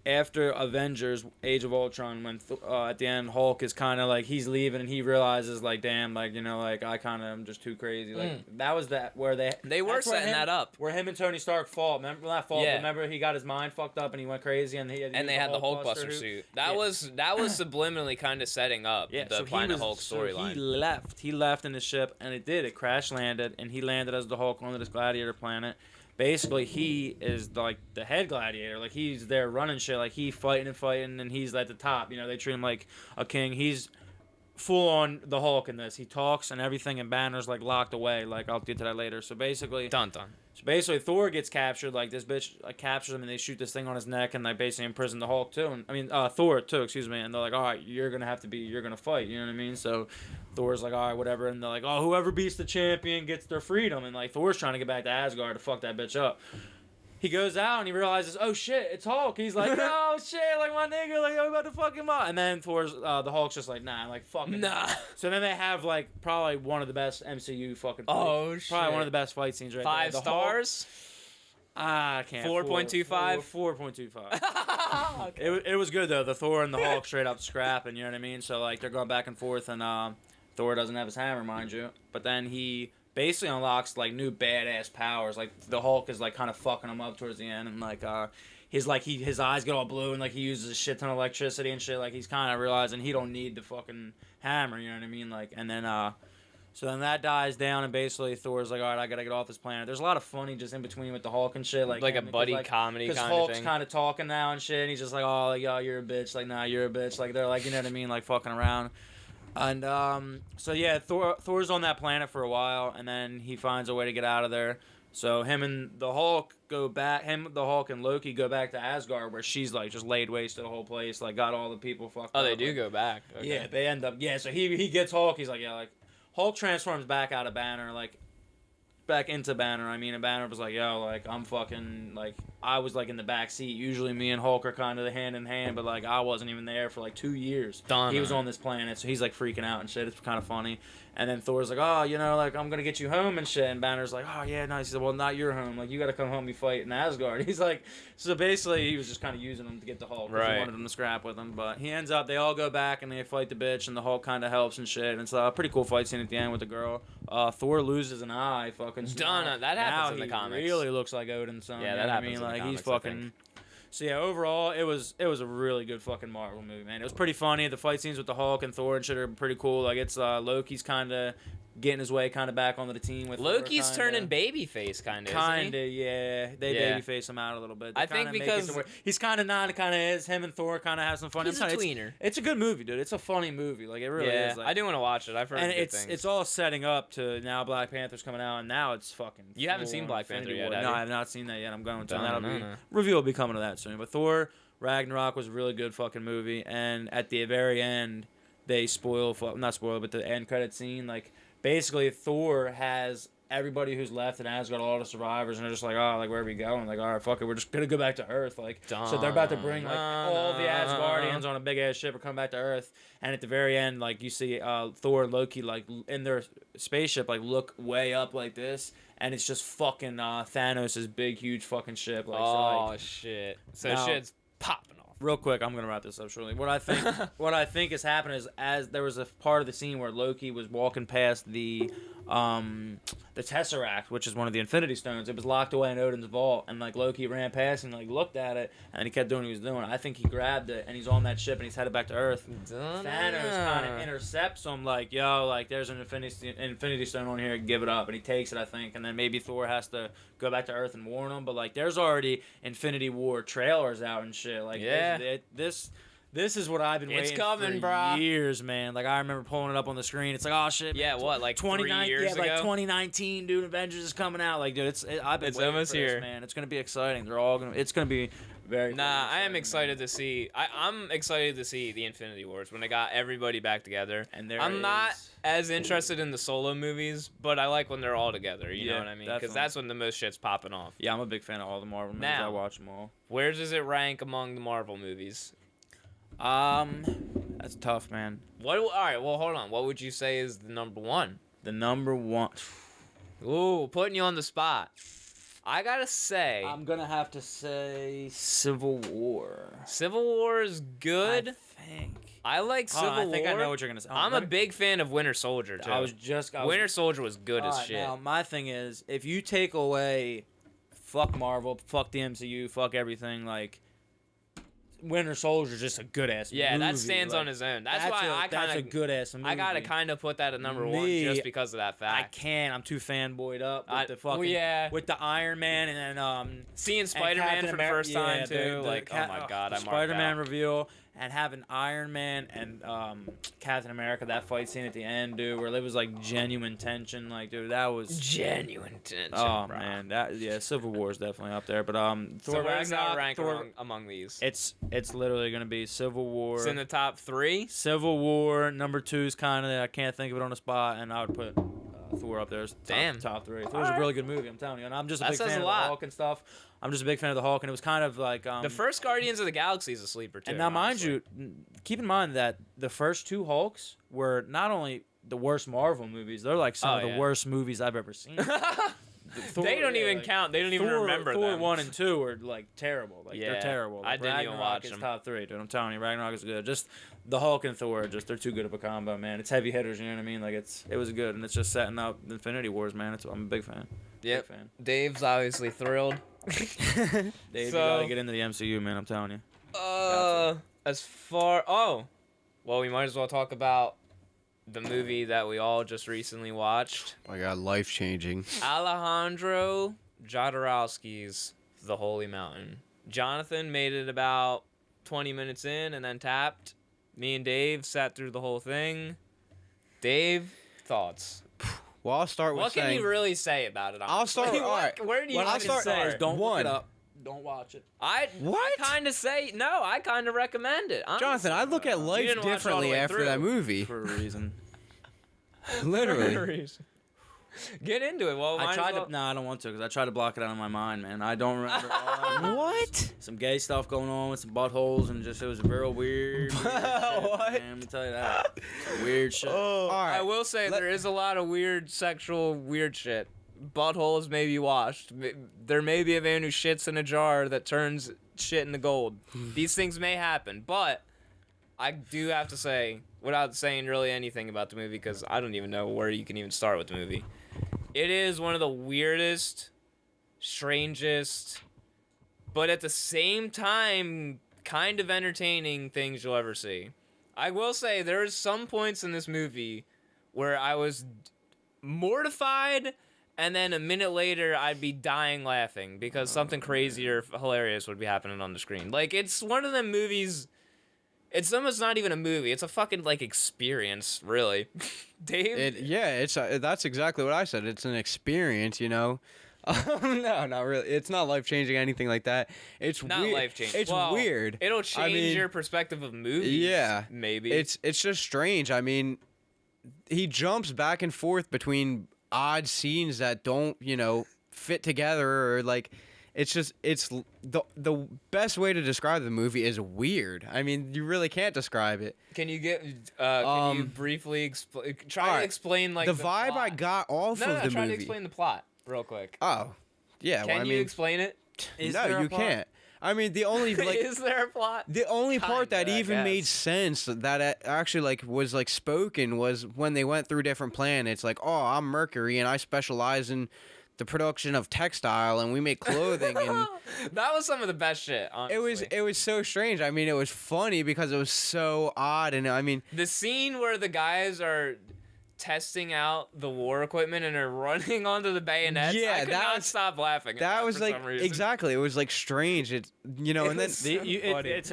after Avengers Age of Ultron, when at the end Hulk is kind of like he's leaving and he realizes like, damn, like, you know, like I kind of am just too crazy. Like that was where they were setting that up, where him and Tony Stark fought. Remember not fought? Yeah. Remember he got his mind fucked up and he went crazy and they had the Hulkbuster suit. That was subliminally kind of setting up the Planet Hulk storyline. He left in his ship and it crash landed and he landed as the Hulk on this gladiator planet. Basically, he is like the head gladiator. Like he's there running shit. Like he fighting, and he's at the top. You know, they treat him like a king. He's full on the Hulk in this. He talks and everything, and Banner's like locked away. Like I'll get to that later. So basically, dun. So basically, Thor gets captured. Like this bitch captures him, and they shoot this thing on his neck, and they basically imprison the Hulk too. And I mean Thor too. Excuse me. And they're like, all right, you're gonna fight. You know what I mean? So Thor's like, all right, whatever. And they're like, oh, whoever beats the champion gets their freedom. And like Thor's trying to get back to Asgard to fuck that bitch up. He goes out and he realizes, oh shit, it's Hulk. He's like, oh shit, like my nigga, like I'm about to fuck him up. And then Thor's the Hulk's just like, nah, like fuck him. Nah. So then they have like probably one of the best MCU fucking. Oh shit. Probably one of the best fight scenes right 5 there. stars. I can't. 4.25. 4.25. Okay. It was good though. The Thor and the Hulk straight up scrapping. You know what I mean? So like they're going back and forth, and Thor doesn't have his hammer, mind you. But then he basically unlocks like new badass powers. Like the Hulk is like kind of fucking him up towards the end, and like his eyes get all blue, and like he uses a shit ton of electricity and shit. Like he's kind of realizing he don't need the fucking hammer. You know what I mean? Like and then so then that dies down, and basically Thor's like, all right, I gotta get off this planet. There's a lot of funny just in between with the Hulk and shit, like a buddy comedy kind of thing. Because Hulk's kind of talking now and shit, and he's just like, oh, like, yo, you're a bitch. Like, nah, you're a bitch. Like, they're like, you know what I mean, like fucking around. And so yeah, Thor's on that planet for a while, and then he finds a way to get out of there. So him and the Hulk go back. Him, the Hulk, and Loki go back to Asgard, where she's like just laid waste to the whole place, like got all the people fucked up. Oh, they do like, go back. Okay. Yeah, they end up. Yeah, so he gets Hulk. He's like, yeah, like Hulk transforms back out of Banner, like back into Banner. I mean, and Banner was like, yo, like I'm fucking like I was like in the back seat. Usually me and Hulk are kind of the hand in hand, but like I wasn't even there for like 2 years. Donna. He was on this planet, so he's like freaking out and shit. It's kind of funny. And then Thor's like, oh, you know, like I'm gonna get you home and shit. And Banner's like, oh yeah, nice. He said, well, not your home. Like you gotta come home. We fight in Asgard. He's like, so basically he was just kind of using him to get the Hulk. Right. He wanted him to scrap with him, but he ends up. They all go back and they fight the bitch, and the Hulk kind of helps and shit. And it's a pretty cool fight scene at the end with the girl. Thor loses an eye. Fucking. Donna. That happens in the comics. He really looks like Odin's son. Yeah, you that know happens. What I mean, in like the he's comics, fucking. So yeah, overall, it was a really good fucking Marvel movie, man. It was pretty funny. The fight scenes with the Hulk and Thor and shit are pretty cool. Like it's Loki's kind of getting his way kind of back onto the team with Loki's Thor, turning babyface kind of. Yeah. They babyface him out a little bit. They I think because he's kind of not kind of is. Him and Thor kind of have some fun. He's a tweener. It's a good movie, dude. It's a funny movie. Like it really is. Like, I do want to watch it. I've heard and good things. It's all setting up to now Black Panther's coming out, and now it's fucking. You haven't seen Black Panther yet, have No, you? I have not seen that yet. I'm going to. No. Review will be coming to that soon. But Thor Ragnarok was a really good fucking movie, and at the very end, they not spoil, but the end credit scene, like basically Thor has everybody who's left in Asgard, all the survivors, and they're just like, oh, like where are we going? Like, all right, fuck it, we're just gonna go back to Earth. Like, so they're about to bring like all the Asgardians on a big ass ship or come back to Earth, and at the very end, like you see Thor and Loki like in their spaceship, like look way up like this. And it's just fucking Thanos' big, huge fucking ship. Like, shit. So now, shit's popping off. Real quick, I'm gonna wrap this up shortly. What I think has happened is as there was a part of the scene where Loki was walking past the Tesseract, which is one of the Infinity Stones. It was locked away in Odin's vault, and like Loki ran past and like looked at it, and he kept doing what he was doing. I think he grabbed it, and he's on that ship, and he's headed back to Earth. Thanos kind of intercepts him, like, yo, like there's an Infinity Stone on here, give it up, and he takes it, I think, and then maybe Thor has to go back to Earth and warn him, but like there's already Infinity War trailers out and shit, like yeah. This is what I've been It's waiting coming, for brah. years, man. Like, I remember pulling it up on the screen. It's like, oh, shit. Yeah, man. what, like 3 years ago? like 2019, dude. Avengers is coming out. Like, dude, I've been It's waiting almost for this, here. man. It's going to be exciting. It's going to be very Nah, fucking I am exciting, excited to see. I'm excited to see the Infinity Wars when they got everybody back together. And there I'm not is- as interested in the solo movies, but I like when they're all together. You know Yeah, what I mean? Because definitely. that's when the most shit's popping off. Yeah, I'm a big fan of all the Marvel movies. Now- I watch them all. Where does it rank among the Marvel movies? That's tough, man. All right, well, hold on. What would you say is the number one? The number one. Ooh, putting you on the spot. I gotta say, I'm gonna have to say Civil War. Civil War is good. I think. I like Hold Civil on, I think War. I know what you're gonna say. Hold I'm on, a let me- big fan of Winter Soldier too. Winter Soldier was good as Alright, shit. Now, my thing is, if you take away, fuck Marvel, fuck the MCU, fuck everything, like, Winter Soldier's just a good ass movie. Yeah, that stands like, on his own. That's why I that's a kind of good ass movie. I gotta kind of put that at number one Me, just because of that I fact. can't. I'm too fanboyed up with the well, fucking yeah. with the Iron Man and Seeing Spider-Man for the first time too, the like oh my god, the I'm Spider-Man reveal and having Iron Man and Captain America, that fight scene at the end, dude, where there was like genuine tension, like dude, that was genuine tension. Oh bro. man, Civil War is definitely up there, but So Thor where does that Ragnarok, rank Thor, among these? it's literally gonna be Civil War. It's in the top 3. Civil War number 2 is kind of I can't think of it on the spot, and I would put Thor up there as top 3. Thor's a really good movie, I'm telling you, and I'm just a That big says fan a of lot. the Hulk and stuff. I'm just a big fan of the Hulk, and it was kind of like The first Guardians of the Galaxy is a sleeper too. and now, mind honestly. you, keep in mind that the first 2 Hulks were not only the worst Marvel movies, they're like some of the worst movies I've ever seen. they don't even count. They don't even remember Thor them. 1 and 2 are like terrible. Like Yeah, they're terrible. I Like, didn't even Ragnarok watch is them. top 3, dude. I'm telling you, Ragnarok is good. Just the Hulk and Thor, they're too good of a combo, man. It's heavy hitters, you know what I mean? Like it was good, and it's just setting up Infinity Wars, man. I'm a big fan. Yep. Big fan. Dave's obviously thrilled. Dave, you gotta get into the MCU, man. I'm telling you. Well, we might as well talk about the movie that we all just recently watched. Oh my god, life changing. Alejandro Jodorowsky's The Holy Mountain. Jonathan made it about 20 minutes in and then tapped. Me and Dave sat through the whole thing. Dave, thoughts? Well, I'll start with What can saying. you really say about it? I'll start- honestly? all right. Where do you What I even can say is start? don't One. look it up. Don't watch it. I kind of say no. I kind of recommend it. Honestly. Jonathan, I look at life didn't watch it all the differently way after that through. movie. For a reason. Literally. Get into it. Well, I might as tried well- to. No, I don't want to because I tried to block it out of my mind, man. I don't remember. What? Some gay stuff going on with some buttholes, and just it was real weird. Shit, What? man, let me tell you that. Some weird shit. All right. I will say there is a lot of weird sexual weird shit. Buttholes may be washed. There may be a man who shits in a jar that turns shit into gold. These things may happen, but I do have to say, without saying really anything about the movie, because I don't even know where you can even start with the movie. It is one of the weirdest, strangest, but at the same time, kind of entertaining things you'll ever see. I will say there's some points in this movie where I was mortified, and then a minute later I'd be dying laughing because something crazy or hilarious would be happening on the screen. Like, it's one of them movies. It's almost not even a movie. It's a fucking like experience, really. Dave. That's exactly what I said. It's an experience, you know. No, not really. It's not life changing, anything like that. It's Not weird. life changing. It's Well, weird. It'll change your perspective of movies. Yeah, maybe. It's just strange. I mean, he jumps back and forth between odd scenes that don't, fit together, or like, it's the best way to describe the movie is weird. I mean, you really can't describe it. Can you get? Can you briefly try to explain like the vibe plot. I got off of the try to movie? explain the plot real quick. Oh, yeah. Can you explain it? No, you can't. I mean, the only like Is there a plot? the only part that Kinda, I even made guess. sense that it actually was spoken was when they went through different planets. Like, oh, I'm Mercury and I specialize in the production of textile and we make clothing and That was some of the best shit. Honestly. it was so strange. I mean, it was funny because it was so odd, and I mean, the scene where the guys are testing out the war equipment and are running onto the bayonets. Yeah, I could not stop laughing. That was for like some reason. exactly. It was like strange. It and then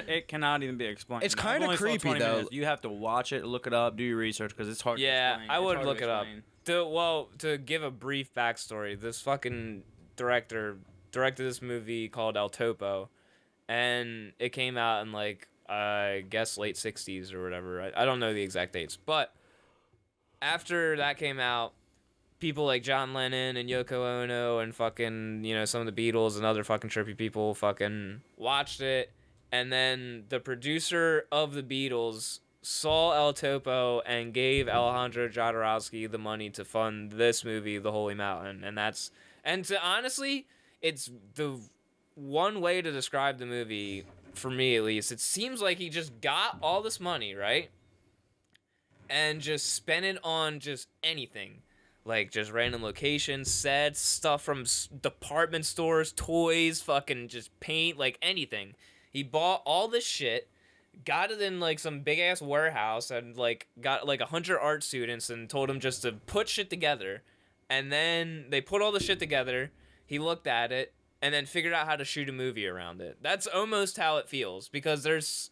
It cannot even be explained. It's I've kinda only saw creepy, 20 though. minutes. You have to watch it, look it up, do your research because it's hard. Yeah, to explain. I It's would hard to look it up. explain. To give a brief backstory, this fucking director directed this movie called El Topo, and it came out in like I guess late 60s or whatever. I don't know the exact dates, but after that came out, people like John Lennon and Yoko Ono and fucking, some of the Beatles and other fucking trippy people fucking watched it, and then the producer of the Beatles saw El Topo and gave Alejandro Jodorowsky the money to fund this movie, The Holy Mountain, honestly, it's the one way to describe the movie, for me at least. It seems like he just got all this money, right? And just spent it on just anything. Like, just random locations, sets, stuff from department stores, toys, fucking just paint, like anything. He bought all this shit, got it in, like, some big-ass warehouse, and, like, got, like, 100 art students and told them just to put shit together. And then they put all the shit together, he looked at it, and then figured out how to shoot a movie around it. That's almost how it feels, because there's,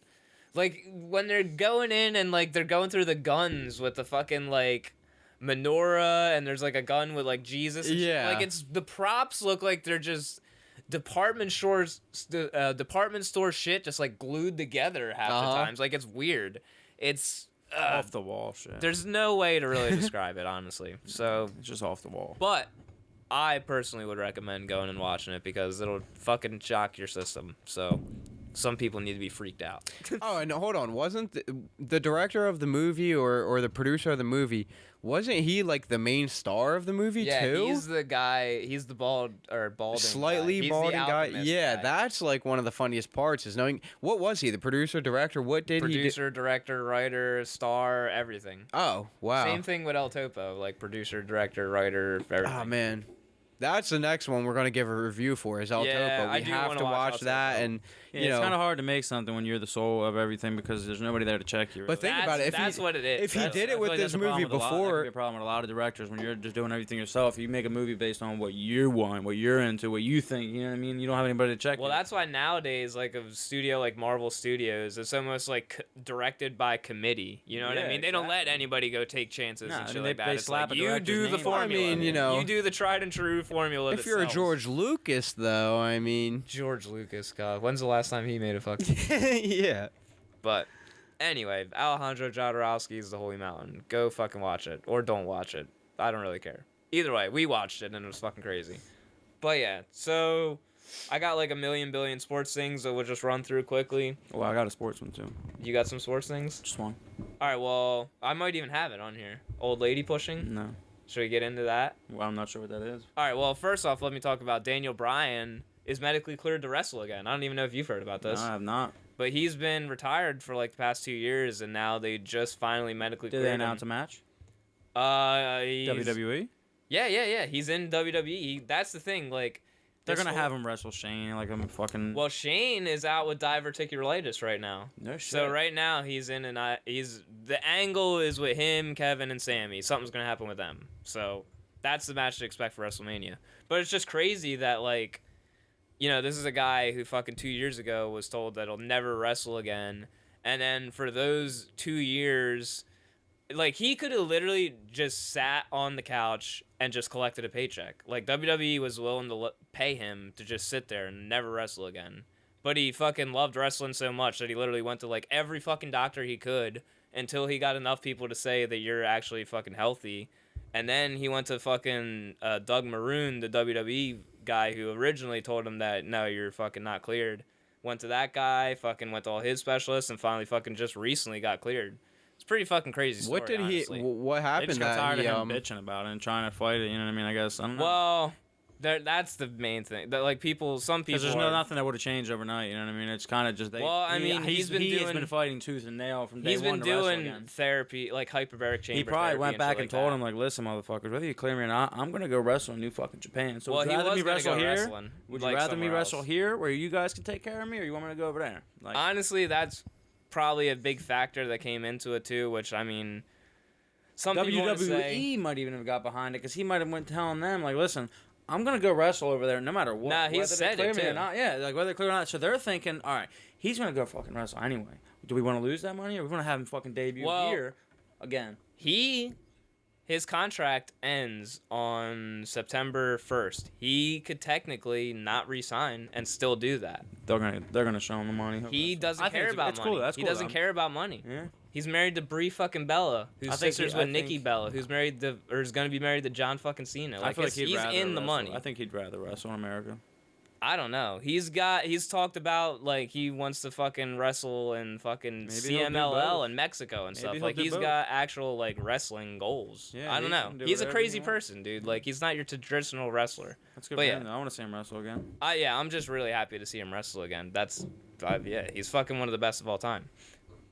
like, when they're going in and, like, they're going through the guns with the fucking, like, menorah, and there's, like, a gun with, like, Jesus and shit. Like, the props look like they're just department store shit just, like, glued together half the times. Like, it's weird. It's off the wall shit. There's no way to really describe it, honestly. So it's just off the wall. But I personally would recommend going and watching it because it'll fucking shock your system. So some people need to be freaked out. Oh, and hold on, wasn't the director of the movie or the producer of the movie, wasn't he like the main star of the movie too? Yeah, he's the guy. He's the balding, slightly guy. balding guy. He's the Yeah, guy. that's like one of the funniest parts is knowing what was he, the producer, director? What did he do? Producer, director, writer, star, everything. Oh, wow. Same thing with El Topo, like producer, director, writer, everything. Oh man. That's the next one we're going to give a review for is El Topo. I We do have wanna to watch watch El that Topo. and Yeah, you it's know. kind of hard to make something when you're the soul of everything because there's nobody there to check you. But think about it. That's what it is. If he That's- did I it feel with like this that's a problem movie with that could be before, a problem with a lot of directors when you're just doing everything yourself. You make a movie based on what you want, what you're into, what you think. You know what I mean? You don't have anybody to check. Well, you. that's why nowadays, like a studio like Marvel Studios, it's almost like directed by committee. You know what I Yeah, mean? They don't let exactly. anybody go take chances Nah, and I shit mean, like they that. It's slap like a you director's do the name on it. formula. I mean, you know, you do the tried and true formula. if you're a sells. George Lucas, though, I mean, George Lucas, God, when's the last time he made a fucking? yeah. But anyway, Alejandro Jodorowsky's The Holy Mountain. Go fucking watch it, or don't watch it. I don't really care. Either way, we watched it and it was fucking crazy. But yeah, so I got like a million billion sports things that we'll just run through quickly. Well, I got a sports one too. You got some sports things? Just one. All right, well, I might even have it on here. Old lady pushing. No. Should we get into that? Well, I'm not sure what that is. All right, well, first off, let me talk about Daniel Bryan is medically cleared to wrestle again. I don't even know if you've heard about this. No, I have not. But he's been retired for like the past 2 years, and now they just finally medically Did cleared they announce him. a match? He's, WWE? Yeah. He's in WWE. That's the thing. Like, They're this gonna whole- have him wrestle Shane like I'm fucking. Well, Shane is out with diverticulitis right now. no shit. So right now he's in the angle is with him, Kevin, and Sammy. Something's gonna happen with them. So that's the match to expect for WrestleMania. But it's just crazy that like, this is a guy who fucking 2 years ago was told that he'll never wrestle again, and then for those 2 years, like he could have literally just sat on the couch and just collected a paycheck. Like WWE was willing to pay him to just sit there and never wrestle again. But he fucking loved wrestling so much that he literally went to like every fucking doctor he could until he got enough people to say that you're actually fucking healthy. And then he went to fucking Doug Maroon, the WWE guy who originally told him that, no, you're fucking not cleared. Went to that guy, fucking went to all his specialists, and finally fucking just recently got cleared. It's a pretty fucking crazy story, What did honestly. what They happened just got that tired he, of him bitching about it and trying to fight it. You know what I mean? I guess I don't know. Well, that's the main thing. That like some people. Because there's nothing that would have changed overnight. You know what I mean? It's kind of just they. Well, I mean, he's been fighting tooth and nail from day He's one been to wrestle doing again. therapy, like hyperbaric chamber. He probably therapy went back shit and like told that. him like, "Listen, motherfuckers, whether you clear me or not, I'm gonna go wrestle in New fucking Japan. So Well, would he you rather was me gonna wrestle go here? wrestling, Would you like, rather me somewhere wrestle else. here where you guys can take care of me, or you want me to go over there? Like, Honestly, that's probably a big factor that came into it too. Which I mean, Some people wanna WWE say, might even have got behind it because he might have went telling them like, listen, I'm gonna go wrestle over there no matter what. Nah, he whether said they clear it me too. or not. Yeah, like whether they clear or not. So they're thinking, all right, he's gonna go fucking wrestle anyway. Do we want to lose that money or we want to have him fucking debut here again? his contract ends on September 1st. He could technically not resign and still do that. They're gonna show him the money. He doesn't I think care about it's money. cool. That's He cool, doesn't though. care about money. Yeah. He's married to Brie fucking Bella, who's I think sisters he- with I Nikki think- Bella, who's married to or is gonna be married to John fucking Cena. I feel like he's rather in the wrestle. money. I think he'd rather wrestle in America. I don't know. He's talked about like he wants to fucking wrestle in fucking Maybe he'll do CMLL both. in Mexico and Maybe stuff. he'll Like do he's both. got actual like wrestling goals. Yeah, I don't he know. can do He's a whatever he crazy wants. person, dude. Like he's not your traditional wrestler. That's good But for yeah. him. I want to see him wrestle again. Yeah, I'm just really happy to see him wrestle again. Yeah, he's fucking one of the best of all time.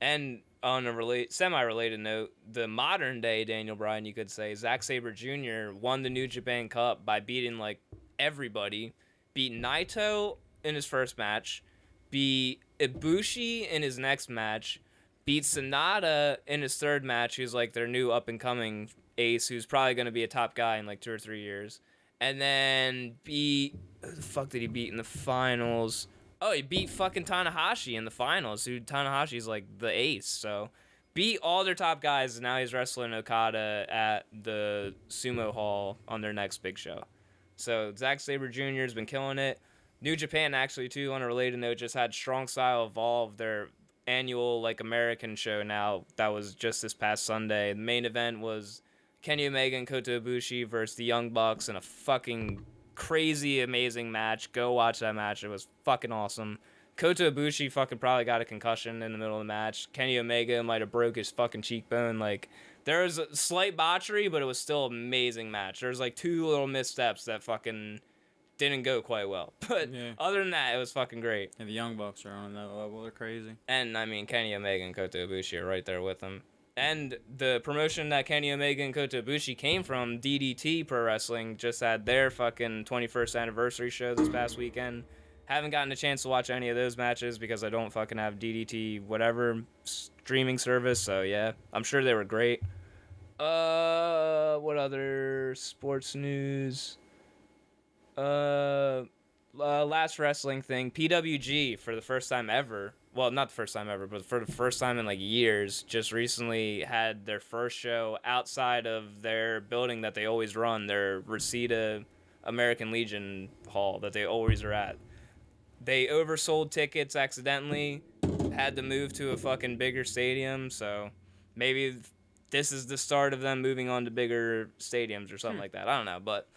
And on a semi-related note, the modern day Daniel Bryan, you could say, Zack Sabre Jr. won the New Japan Cup by beating like everybody, beat Naito in his first match, beat Ibushi in his next match, beat Sonata in his third match, who's like their new up-and-coming ace, who's probably going to be a top guy in like 2 or 3 years, and then who the fuck did he beat in the finals? Oh, he beat fucking Tanahashi in the finals, who Tanahashi's like the ace, so beat all their top guys, and now he's wrestling Okada at the Sumo Hall on their next big show. So Zack Sabre Jr. has been killing it. New Japan, actually, too, on a related note, just had Strong Style Evolve, their annual, like, American show now. That was just this past Sunday. The main event was Kenny Omega and Kota Ibushi versus the Young Bucks in a fucking crazy, amazing match. Go watch that match. It was fucking awesome. Kota Ibushi fucking probably got a concussion in the middle of the match. Kenny Omega might have broke his fucking cheekbone. Like, there was a slight botchery, but it was still an amazing match. There was, like, 2 little missteps that fucking didn't go quite well. But other than that, it was fucking great. And the Young Bucks are on that level. They're crazy. And, I mean, Kenny Omega and Kota Ibushi are right there with them. And the promotion that Kenny Omega and Kota Ibushi came from, DDT Pro Wrestling, just had their fucking 21st anniversary show this past weekend. Haven't gotten a chance to watch any of those matches because I don't fucking have DDT whatever streaming service. So, yeah, I'm sure they were great. What other sports news? Last wrestling thing, PWG for the first time ever. Well, not the first time ever, but for the first time in like years, just recently had their first show outside of their building that they always run, their Reseda American Legion Hall that they always are at. They oversold tickets accidentally, had to move to a fucking bigger stadium, so maybe this is the start of them moving on to bigger stadiums or something like that. I don't know, but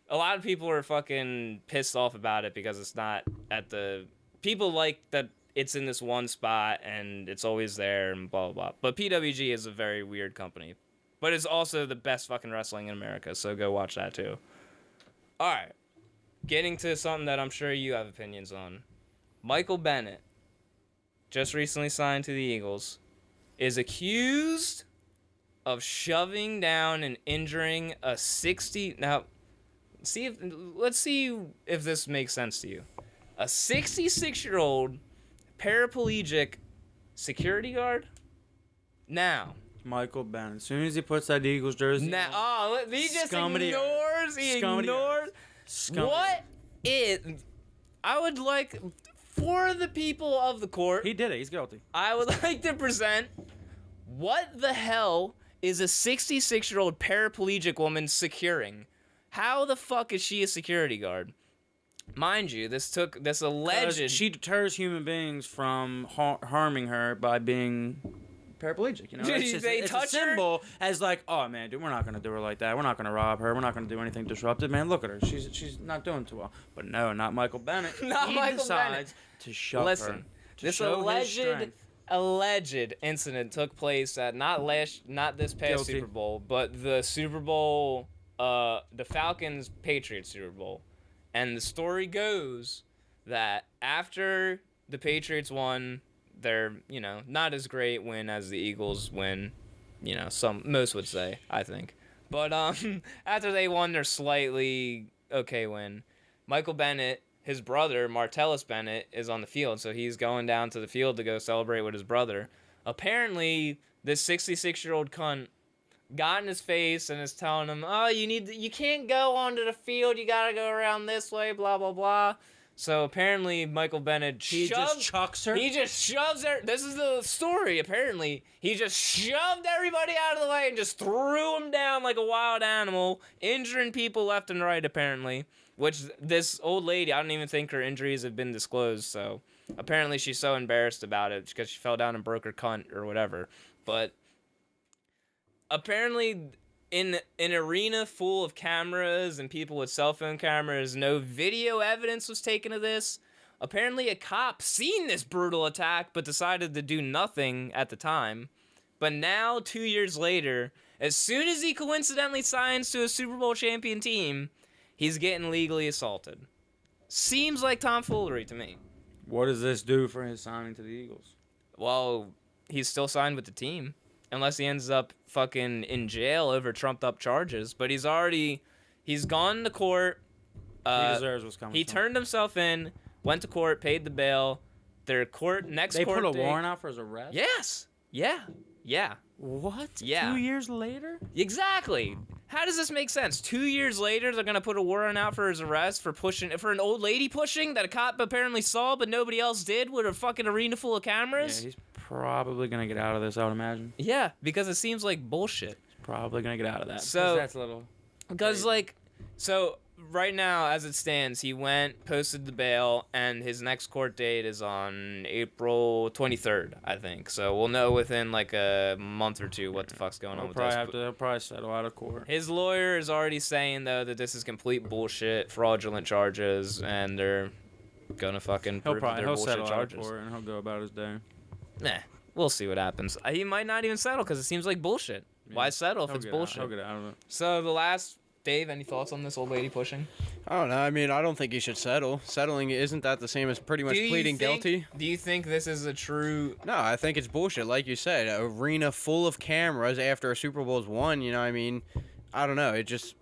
a lot of people are fucking pissed off about it because it's not at the... People like that it's in this one spot and it's always there and blah, blah, blah. But PWG is a very weird company. But it's also the best fucking wrestling in America, so go watch that too. Alright. Getting to something that I'm sure you have opinions on. Michael Bennett, just recently signed to the Eagles, is accused of shoving down and injuring a 60... Now, let's see if this makes sense to you. A 66-year-old paraplegic security guard? Now... Michael Bennett. As soon as he puts that Eagles jersey on, he just Scummy. ignores. He Scummy. ignores. Scummy. What is... I would like, for the people of the court, He did it. He's guilty. I would like to present what the hell is a 66-year-old paraplegic woman securing? How the fuck is she a security guard? Mind you, this alleged... She deters human beings from harming her by being paraplegic. You know, it's, just, They it's touch a symbol as like, oh man, dude, we're not gonna do her like that. We're not gonna rob her. We're not gonna do anything disruptive. Man, look at her. She's not doing too well. But no, not Michael Bennett. Not he Michael decides Bennett. to shove her. Listen, To this show his strength. alleged incident took place at not this past Guilty. Super Bowl, but the Super Bowl, the Falcons Patriots Super Bowl. And the story goes that after the Patriots won their, not as great win as the Eagles win, most would say, I think. But after they won their slightly okay win, Michael Bennett, his brother, Martellus Bennett, is on the field. So he's going down to the field to go celebrate with his brother. Apparently, this 66-year-old cunt got in his face and is telling him, "Oh, you can't go onto the field. You gotta go around this way." Blah blah blah. So apparently Michael Bennett just chucks her. He just shoves her. This is the story. Apparently he just shoved everybody out of the way and just threw him down like a wild animal, injuring people left and right. Apparently, which this old lady, I don't even think her injuries have been disclosed. So apparently she's so embarrassed about it because she fell down and broke her cunt or whatever. But apparently, in an arena full of cameras and people with cell phone cameras, no video evidence was taken of this. Apparently, a cop seen this brutal attack but decided to do nothing at the time. But now, 2 years later, as soon as he coincidentally signs to a Super Bowl champion team, he's getting legally assaulted. Seems like tomfoolery to me. What does this do for his signing to the Eagles? Well, he's still signed with the team. Unless he ends up fucking in jail over trumped up charges. But he's gone to court. He deserves what's coming. He turned himself in, went to court, paid the bail. Their next they court put a date, warrant out for his arrest? Yes. Yeah. What? Yeah. 2 years later? Exactly. How does this make sense? 2 years later, they're gonna put a warrant out for his arrest for an old lady pushing that a cop apparently saw, but nobody else did, with a fucking arena full of cameras. Yeah, he's probably gonna get out of this, I would imagine. Yeah, because it seems like bullshit. He's probably gonna get out of that. So That's a little. because right now, as it stands, he posted the bail, and his next court date is on April 23rd, I think. So we'll know within like a month or two what the fuck's going on with this. They'll probably settle out of court. His lawyer is already saying, though, that this is complete bullshit, fraudulent charges, and they're gonna fucking prove that they're bullshit settle charges. out of court and he'll go about his day. Nah, we'll see what happens. He might not even settle because it seems like bullshit. Yeah. Why settle if it's bullshit? He'll get out of it. So Dave, any thoughts on this old lady pushing? I don't know. I mean, I don't think he should settle. Settling, isn't that the same as pretty much pleading guilty? Do you think this is a true... No, I think it's bullshit. Like you said, an arena full of cameras after a Super Bowl's won, you know what I mean? I don't know. It just...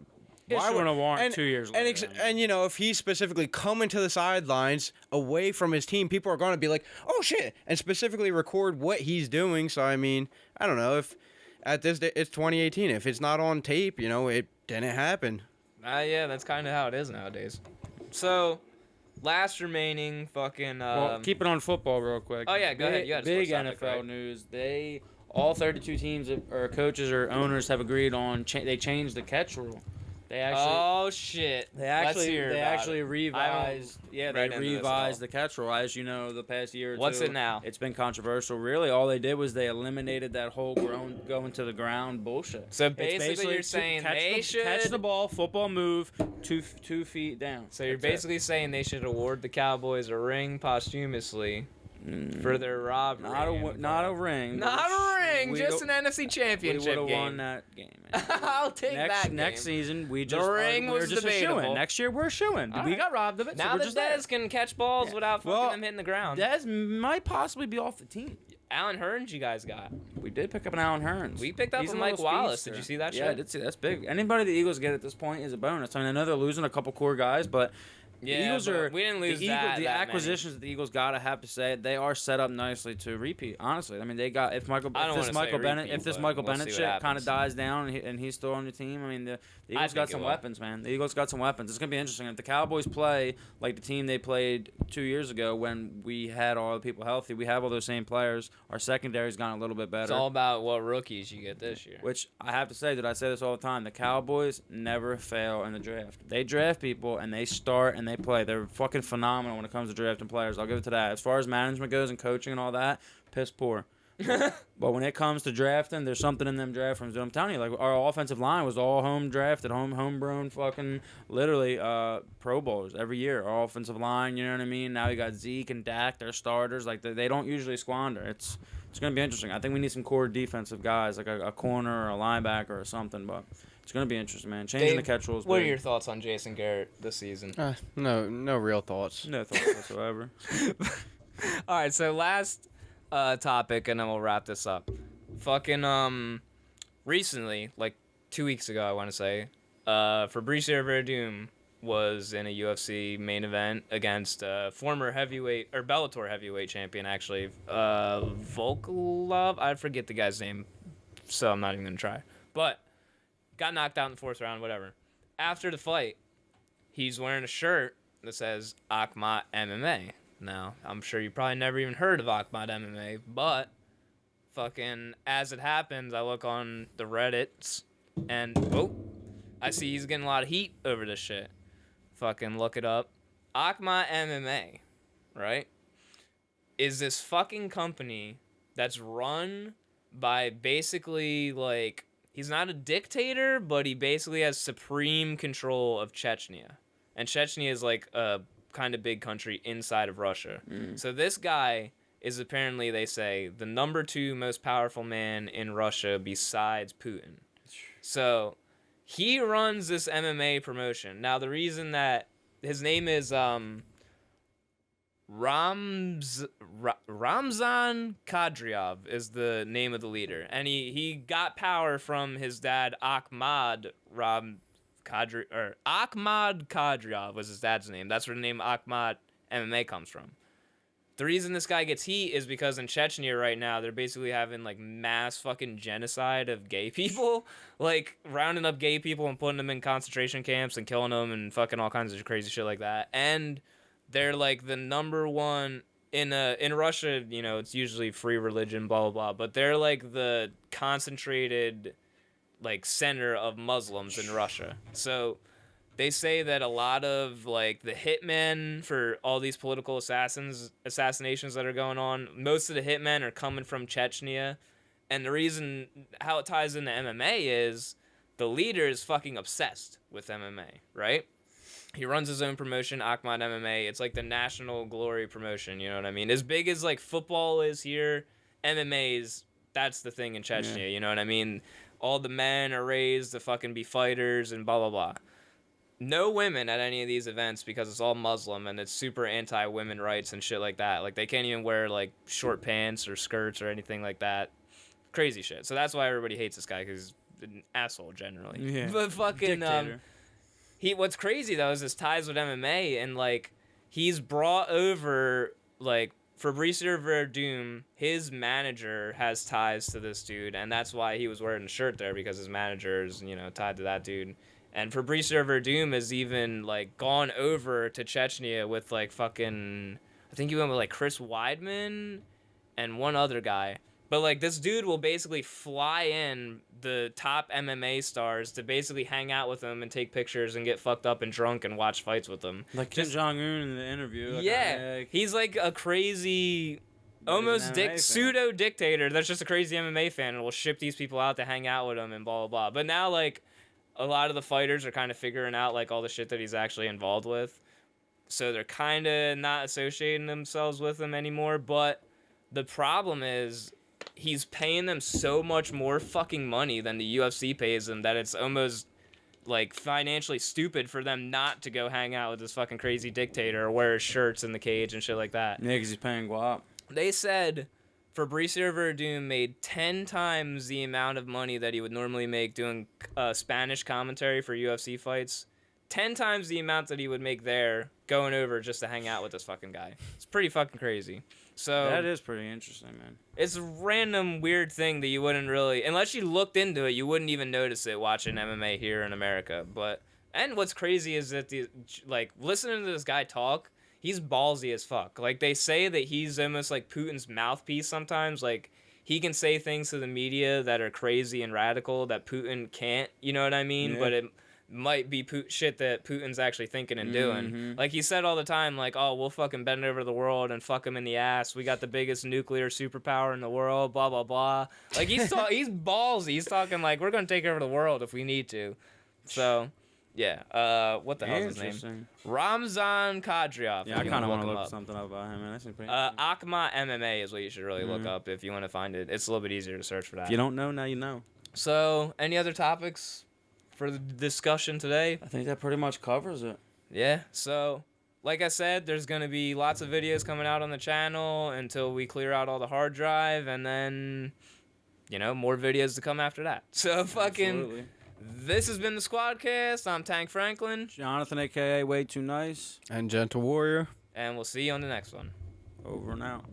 Why would a warrant 2 years later? And, you know, if he's specifically coming to the sidelines away from his team, people are going to be like, oh, shit, and specifically record what he's doing. So, I mean, I don't know. If at this day, it's 2018. If it's not on tape, you know, it didn't happen. Yeah, that's kind of how it is nowadays. So, last remaining fucking... well, keep it on football real quick. Oh, yeah, go ahead. You had a big sports topic, NFL right? news. All 32 teams or coaches or owners have agreed on. They changed the catch rule. They actually. Oh shit! They actually. Let's hear about it. Revised. Yeah, they read into this at revised all. the catch rule. As you know, the past year or What's two. it now? It's been controversial. Really, all they did was they eliminated that whole going to the ground bullshit. So It's basically, you're saying they should catch the ball, football move 2 feet down. So you're That's it. basically saying they should award the Cowboys a ring posthumously for their robbery. Not a ring. Not a ring, just an NFC We Championship would have game. won that game. Man. I'll take that game. Next season, we just ring we're was just debatable. a shoo-in. Next year, we're a shoo-in. All We right. got robbed of it. Now so we're that just there. Dez can catch balls without fucking them hitting the ground. Dez might possibly be off the team. Alan Hearns, you guys got. We did pick up an Alan Hearns. We picked up He's a a Mike little Wallace. speedster. Did you see that Yeah, I shit? did see. That's big. Anybody the Eagles get at this point is a bonus. I mean, I know they're losing a couple core guys, but Yeah, the Eagles but are. we didn't lose the that many. acquisitions that the Eagles got, I have to say, they are set up nicely to repeat. Honestly, I mean, they got if I don't wanna this say Michael Bennett repeat, if this but Michael we'll Bennett see what shit kind happens. of dies down and he's still on your team. I mean, the Eagles think got it some will. weapons, man. The Eagles got some weapons. It's gonna be interesting if the Cowboys play like the team they played 2 years ago when we had all the people healthy. We have all those same players. Our secondary's gone a little bit better. It's all about what rookies you get this year. Which I have to say, that I say this all the time, the Cowboys never fail in the draft. They draft people and they start and they play. They're fucking phenomenal when it comes to drafting players. I'll give it to that. As far as management goes and coaching and all that, piss poor. But when it comes to drafting, there's something in them draft rooms. I'm telling you, like our offensive line was all home drafted, homegrown, fucking literally Pro Bowlers every year. Our offensive line, you know what I mean? Now you got Zeke and Dak, they're starters. Like they don't usually squander. It's gonna be interesting. I think we need some core defensive guys, like a corner or a linebacker or something. But it's gonna be interesting, man. Changing Dave, the catch rules. What are big. your thoughts on Jason Garrett this season? No real thoughts. No thoughts whatsoever. All right, so last topic, and then we'll wrap this up. Fucking recently, like 2 weeks ago, I want to say, Fabricio Verdum was in a UFC main event against former heavyweight or Bellator heavyweight champion, actually, Volkov. I forget the guy's name, so I'm not even gonna try. But got knocked out in the 4th round, whatever. After the fight, he's wearing a shirt that says Akhmat MMA. Now, I'm sure you probably never even heard of Akhmat MMA, but fucking as it happens, I look on the Reddits and I see he's getting a lot of heat over this shit. Fucking look it up. Akhmat MMA, right? Is this fucking company that's run by basically, like, he's not a dictator, but he basically has supreme control of Chechnya. And Chechnya is, like, a kind of big country inside of Russia. So this guy is apparently, they say, the number 2 most powerful man in Russia besides Putin. So he runs this MMA promotion. Now, the reason that his name is Ramzan Kadyrov is the name of the leader, and he got power from his dad Ahmad Kadyrov was his dad's name. That's where the name Akhmat MMA comes from. The reason this guy gets heat is because in Chechnya right now, they're basically having, like, mass fucking genocide of gay people. Like, rounding up gay people and putting them in concentration camps and killing them and fucking all kinds of crazy shit like that. And they're, like, the number one in Russia, you know, it's usually free religion, blah, blah, blah. But they're, like, the concentrated, like, center of Muslims in Russia. So they say that a lot of, like, the hitmen for all these political assassinations that are going on, most of the hitmen are coming from Chechnya. And the reason how it ties into MMA is the leader is fucking obsessed with MMA, right? He runs his own promotion, Akhmat MMA. It's like the national glory promotion, you know what I mean? As big as, like, football is here, MMA is, that's the thing in Chechnya, you know what I mean? All the men are raised to fucking be fighters and blah, blah, blah. No women at any of these events because it's all Muslim and it's super anti-women rights and shit like that. Like, they can't even wear, like, short pants or skirts or anything like that. Crazy shit. So that's why everybody hates this guy, because he's an asshole generally. Yeah. But fucking what's crazy though is his ties with MMA, and, like, he's brought over, like, Fabricio Verdum, his manager has ties to this dude, and that's why he was wearing a shirt there, because his manager is, you know, tied to that dude. And Fabricio Verdum has even, like, gone over to Chechnya with, like, fucking, I think he went with, like, Chris Weidman and one other guy. But, like, this dude will basically fly in the top MMA stars to basically hang out with them and take pictures and get fucked up and drunk and watch fights with them. Like Kim Jong-un in the interview. Like, yeah. He's, like, a crazy, almost pseudo-dictator that's just a crazy MMA fan and will ship these people out to hang out with him and blah, blah, blah. But now, like, a lot of the fighters are kind of figuring out, like, all the shit that he's actually involved with. So they're kind of not associating themselves with him anymore. But the problem is he's paying them so much more fucking money than the UFC pays them that it's almost, like, financially stupid for them not to go hang out with this fucking crazy dictator or wear his shirts in the cage and shit like that. Yeah, because he's paying guap. They said Fabricio Verdum made 10 times the amount of money that he would normally make doing Spanish commentary for UFC fights. 10 times the amount that he would make there going over just to hang out with this fucking guy. It's pretty fucking crazy. So that is pretty interesting, man. It's a random weird thing that you wouldn't really, unless you looked into it, you wouldn't even notice it watching MMA here in America. And what's crazy is that listening to this guy talk, he's ballsy as fuck. Like, they say that he's almost like Putin's mouthpiece sometimes. Like, he can say things to the media that are crazy and radical that Putin can't, you know what I mean? Yeah. But it might be shit that Putin's actually thinking and doing. Mm-hmm. Like, he said all the time, like, oh, we'll fucking bend over the world and fuck him in the ass. We got the biggest nuclear superpower in the world, blah, blah, blah. Like, he's ballsy. He's talking like, we're going to take over the world if we need to. So, yeah. What the hell is his name? Ramzan Kadyrov. Yeah, I kind of want to look something up about him, man. That's pretty Akhmat MMA is what you should really look up if you want to find it. It's a little bit easier to search for that. If you don't know, now you know. So, any other topics for the discussion today? I think that pretty much covers it. Yeah, so like I said, there's going to be lots of videos coming out on the channel until we clear out all the hard drive, and then, you know, more videos to come after that. So fucking, absolutely. This has been the Squadcast. I'm Tank Franklin. Jonathan, a.k.a. Way Too Nice. And Gentle Warrior. And we'll see you on the next one. Over and out.